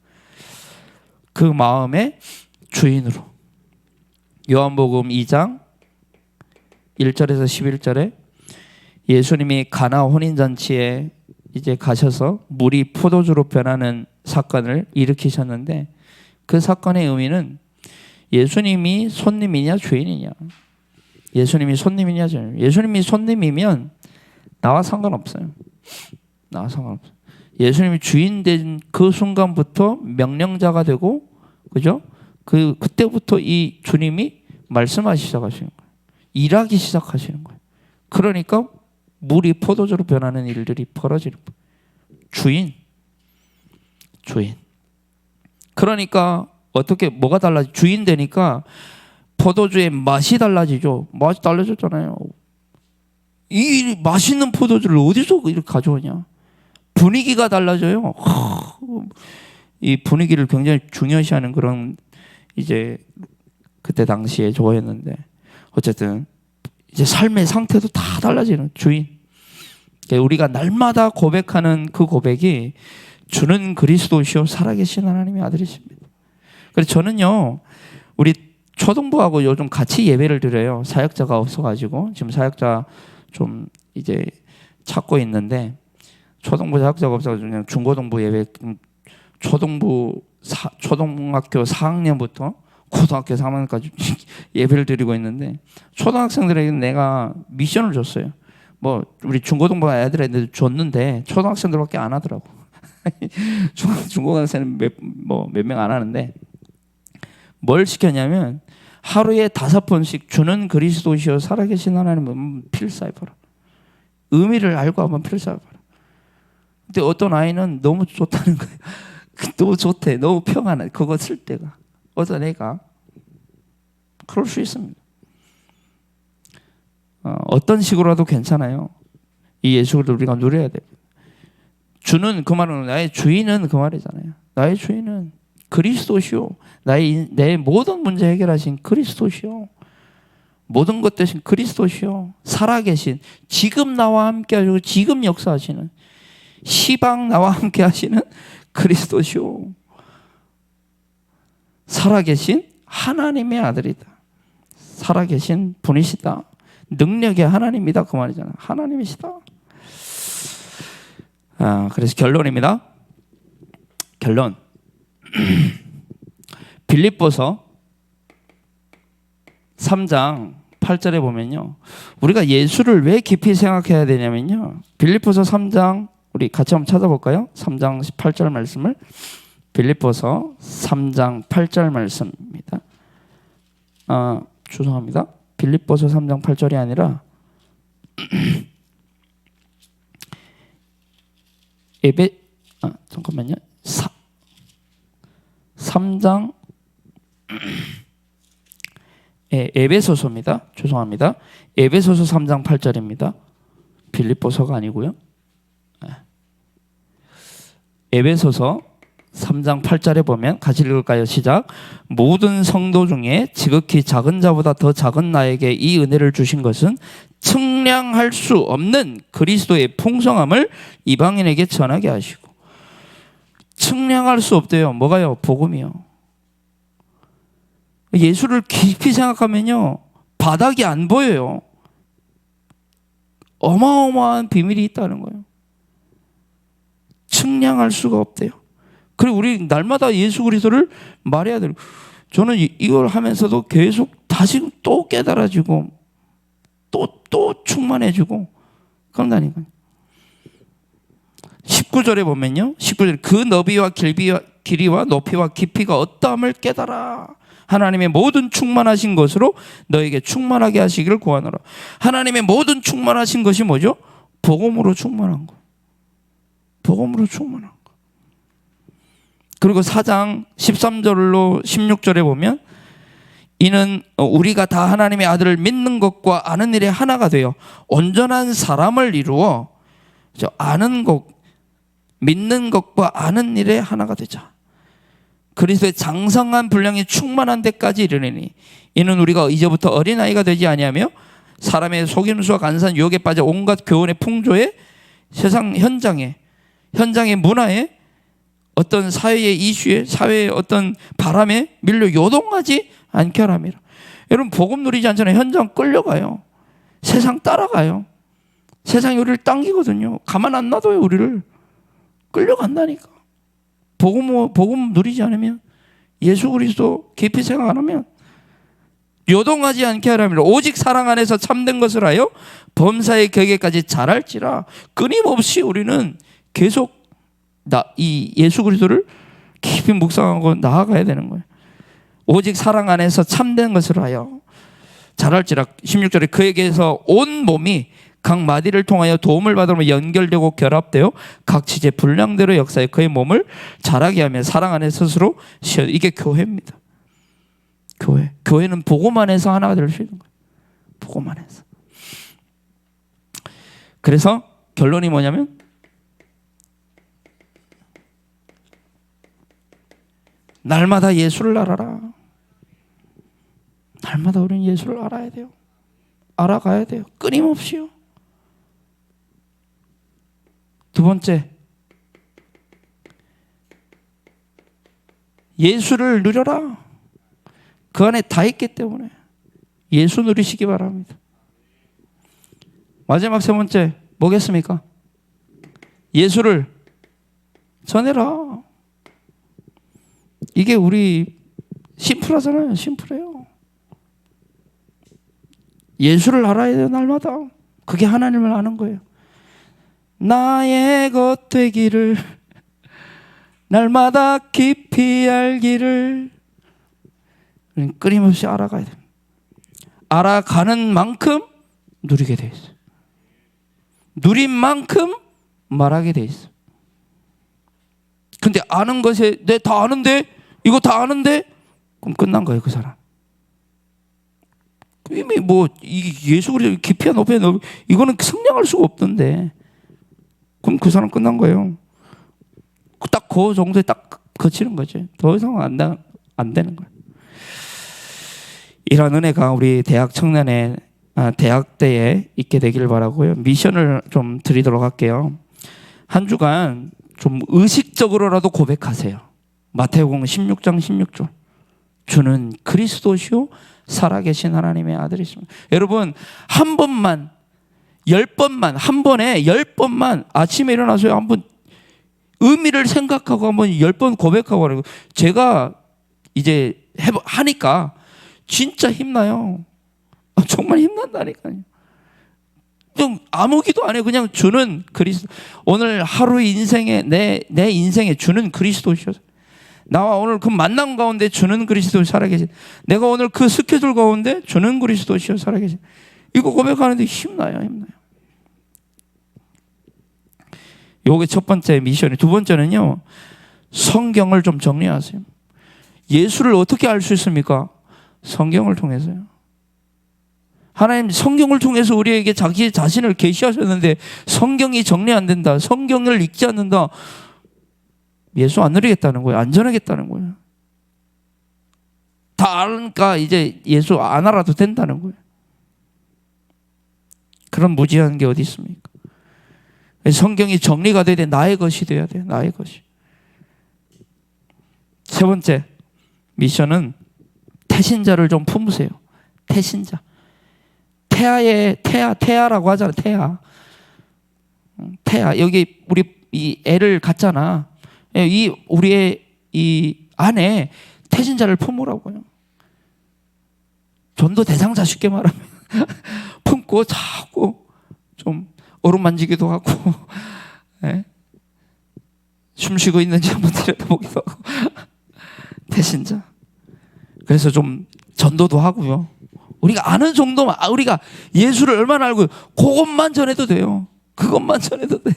그 마음의 주인으로. 요한복음 2장 1절에서 11절에 예수님이 가나 혼인잔치에 이제 가셔서 물이 포도주로 변하는 사건을 일으키셨는데, 그 사건의 의미는 예수님이 손님이냐 주인이냐. 예수님이 손님이냐 주인. 예수님이 손님이면 나와 상관없어요. 나와 상관없어요. 예수님이 주인 된 그 순간부터 명령자가 되고, 그죠? 그때부터 이 주님이 말씀하기 시작하시는 거예요. 일하기 시작하시는 거예요. 그러니까 물이 포도주로 변하는 일들이 벌어지는 거예요. 주인. 그러니까 어떻게 뭐가 달라지? 주인 되니까 포도주의 맛이 달라지죠. 맛이 달라졌잖아요. 이 맛있는 포도주를 어디서 이렇게 가져오냐? 분위기가 달라져요. 이 분위기를 굉장히 중요시하는 그런 이제 그때 당시에 좋아했는데, 어쨌든 이제 삶의 상태도 다 달라지는 주인. 우리가 날마다 고백하는 그 고백이 주는 그리스도시요 살아계신 하나님의 아들이십니다. 그래서 저는요, 우리 초등부하고 요즘 같이 예배를 드려요. 사역자가 없어가지고 지금 사역자 좀 이제 찾고 있는데, 초등부 사역자가 없어가지고 그냥 중고등부 예배, 초등학교 4학년부터 고등학교 3학년까지 예배를 드리고 있는데, 초등학생들에게 내가 미션을 줬어요. 뭐 우리 중고등부 애들한테 줬는데 초등학생들밖에 안 하더라고. 중고등학생은 몇 명 안 하는데, 뭘 시켰냐면 하루에 5번씩 주는 그리스도시여 살아계신 하나님은 필사해봐라. 의미를 알고 한번 필사해봐라. 근데 어떤 아이는 너무 좋다는 거예요. 너무 좋대, 너무 평안해, 그거 쓸 때가. 어떤 애가 그럴 수 있습니다. 어떤 식으로라도 괜찮아요. 이 예수를 우리가 누려야 돼요. 주는 그 말은 나의 주인은 그 말이잖아요. 나의 주인은 그리스도시오. 내 모든 문제 해결하신 그리스도시오. 모든 것 대신 그리스도시오. 살아계신, 지금 나와 함께 하시고 지금 역사하시는, 시방 나와 함께 하시는 그리스도시오. 살아계신 하나님의 아들이다. 살아계신 분이시다. 능력의 하나님이다, 그 말이잖아. 하나님이시다. 그래서 결론입니다. 결론. 빌립보서 3장 8절에 보면요, 우리가 예수를 왜 깊이 생각해야 되냐면요, 빌립보서 3장 우리 같이 한번 찾아볼까요? 3장 18절 말씀을. 빌립보서 3장 8절 말씀입니다. 죄송합니다. 빌립보서 3장 8절이 아니라 잠깐만요. 3장 에베소서입니다. 죄송합니다. 에베소서 3장 8절입니다. 빌립보서가 아니고요. 에베소서 3장 8절에 보면 같이 읽을까요? 시작. 모든 성도 중에 지극히 작은 자보다 더 작은 나에게 이 은혜를 주신 것은 측량할 수 없는 그리스도의 풍성함을 이방인에게 전하게 하시고. 측량할 수 없대요. 뭐가요? 복음이요. 예수를 깊이 생각하면요, 바닥이 안 보여요. 어마어마한 비밀이 있다는 거예요. 측량할 수가 없대요. 그리고 우리 날마다 예수 그리스도를 말해야 돼요. 저는 이걸 하면서도 계속 다시 또 깨달아지고 또 충만해지고 그런다니까요. 19절에 보면요, 19절, 그 너비와 길이와 높이와 깊이가 어떠함을 깨달아 하나님의 모든 충만하신 것으로 너에게 충만하게 하시기를 구하노라. 하나님의 모든 충만하신 것이 뭐죠? 복음으로 충만한 거. 복음으로 충만한 거. 그리고 4장 13절로 16절에 보면 이는 우리가 다 하나님의 아들을 믿는 것과 아는 일에 하나가 되어 온전한 사람을 이루어 아는 것, 믿는 것과 아는 일에 하나가 되자. 그리스도의 장성한 분량이 충만한 데까지 이르리니 이는 우리가 이제부터 어린아이가 되지 아니하며 사람의 속임수와 간사한 유혹에 빠져 온갖 교훈의 풍조에 세상 현장의 문화에 어떤 사회의 이슈에 사회의 어떤 바람에 밀려 요동하지 않게 하람이라. 여러분 복음 누리지 않잖아요. 현장 끌려가요. 세상 따라가요. 세상이 우리를 당기거든요. 가만 안 놔둬요. 우리를 끌려간다니까. 복음 누리지 않으면, 예수 그리스도 깊이 생각 안 하면 요동하지 않게 하라면 오직 사랑 안에서 참된 것을 하여 범사의 격에까지 자랄지라. 끊임없이 우리는 계속 이 예수 그리스도를 깊이 묵상하고 나아가야 되는 거예요. 오직 사랑 안에서 참된 것을 하여 자랄지라. 16절에 그에게서 온 몸이 각 마디를 통하여 도움을 받으며 연결되고 결합되어 각 지체 분량대로 역사해 그의 몸을 자라게 하며 사랑 안에 스스로 쉬어. 이게 교회입니다. 교회는 복음 안에서 하나가 될 수 있는 거예요. 복음 안에서. 그래서 결론이 뭐냐면 날마다 예수를 알아라. 날마다 우리는 예수를 알아야 돼요. 알아가야 돼요. 끊임없이요. 두 번째, 예수를 누려라. 그 안에 다 있기 때문에 예수 누리시기 바랍니다. 마지막 세 번째 뭐겠습니까? 예수를 전해라. 이게 우리 심플하잖아요. 심플해요. 예수를 알아야 돼요. 날마다. 그게 하나님을 아는 거예요. 나의 것 되기를 날마다 깊이 알기를 끊임없이 알아가야 됩니다. 알아가는 만큼 누리게 돼 있어요. 누린 만큼 말하게 돼 있어요. 근데 아는 것에 내 다 아는데 이거 다 아는데 그럼 끝난 거예요. 그 사람 이미 뭐 예수 그리스도 깊이야 높이야 이거는 성량할 수가 없던데 그럼 그 사람 끝난 거예요. 딱 그 정도에 딱 거치는 거죠. 더 이상 안 되는 거예요. 이런 은혜가 우리 대학 청년의 대학 때에 있게 되기를 바라고요. 미션을 좀 드리도록 할게요. 한 주간 좀 의식적으로라도 고백하세요. 마태복음 16장 16절. 주는 그리스도시요 살아계신 하나님의 아들이십니다. 여러분 한 번만 10번만 한 번에 10번만 아침에 일어나서 한번 의미를 생각하고 한번 10번 고백하고 하는 거. 제가 이제 하니까 진짜 힘나요. 정말 힘난다니까요. 좀 아무 기도 안 해요. 그냥 주는 그리스도. 오늘 하루 인생에 내 인생에 주는 그리스도시요. 나와 오늘 그 만남 가운데 주는 그리스도 살아계신. 내가 오늘 그 스케줄 가운데 주는 그리스도시요 살아계신. 이거 고백하는데 힘나요. 요게 첫 번째 미션이. 두 번째는요, 성경을 좀 정리하세요. 예수를 어떻게 알 수 있습니까? 성경을 통해서요. 하나님 성경을 통해서 우리에게 자기 자신을 계시하셨는데 성경이 정리 안 된다, 성경을 읽지 않는다, 예수 안 누리겠다는 거예요. 안 전하겠다는 거예요. 다 아니까 이제 예수 안 알아도 된다는 거예요. 그런 무지한 게 어디 있습니까? 성경이 정리가 돼야 돼. 나의 것이 돼야 돼. 나의 것이. 세 번째 미션은 태신자를 좀 품으세요. 태신자. 태아라고 하잖아. 태아. 여기 우리 이 애를 갖잖아. 이 우리의 이 안에 태신자를 품으라고요. 전도 대상자 쉽게 말하면 품고 자꾸 좀 어루만지기도 하고, 네? 숨 쉬고 있는지 한번 들여다보기도 하고. 태신자. 그래서 좀 전도도 하고요. 우리가 아는 정도만, 우리가 예수를 얼마나 알고 그것만 전해도 돼요. 그것만 전해도 돼.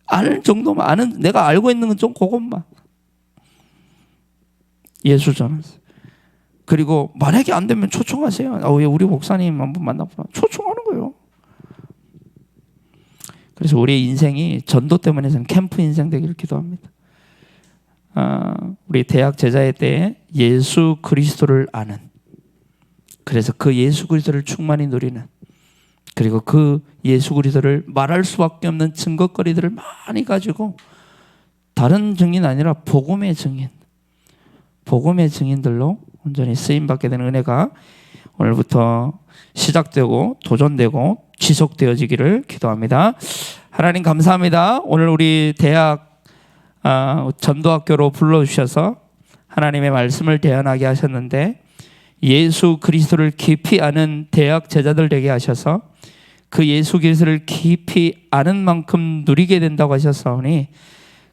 아는 정도만, 내가 알고 있는 건 좀 그것만. 예수 전하세요. 그리고 만약에 안 되면 초청하세요. 왜 우리 목사님 한번 만나보라. 초청하는 거예요. 그래서 우리의 인생이 전도 때문에는 캠프 인생 되기를 기도합니다. 우리 대학 제자의 때에 예수 그리스도를 아는, 그래서 그 예수 그리스도를 충만히 누리는, 그리고 그 예수 그리스도를 말할 수밖에 없는 증거거리들을 많이 가지고 다른 증인 아니라 복음의 증인들로 온전히 쓰임받게 되는 은혜가 오늘부터 시작되고 도전되고 지속되어지기를 기도합니다. 하나님 감사합니다. 오늘 우리 대학 전도학교로 불러주셔서 하나님의 말씀을 대언하게 하셨는데 예수 그리스도를 깊이 아는 대학 제자들 되게 하셔서 그 예수 그리스도를 깊이 아는 만큼 누리게 된다고 하셨사오니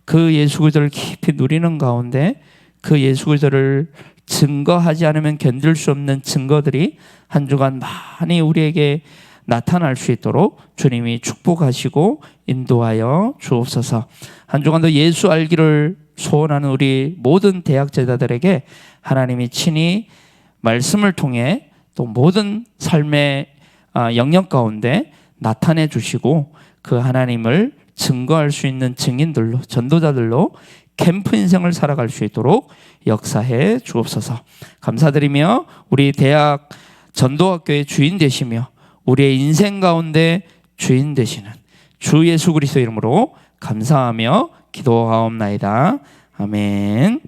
그 예수 그리스도를 깊이 누리는 가운데 그 예수 그리스도를 증거하지 않으면 견딜 수 없는 증거들이 한 주간 많이 우리에게 나타날 수 있도록 주님이 축복하시고 인도하여 주옵소서. 한 주간도 예수 알기를 소원하는 우리 모든 대학 제자들에게 하나님이 친히 말씀을 통해 또 모든 삶의 영역 가운데 나타내 주시고 그 하나님을 증거할 수 있는 증인들로, 전도자들로 캠프 인생을 살아갈 수 있도록 역사해 주옵소서. 감사드리며 우리 대학 전도학교의 주인 되시며 우리의 인생 가운데 주인 되시는 주 예수 그리스도 이름으로 감사하며 기도하옵나이다. 아멘.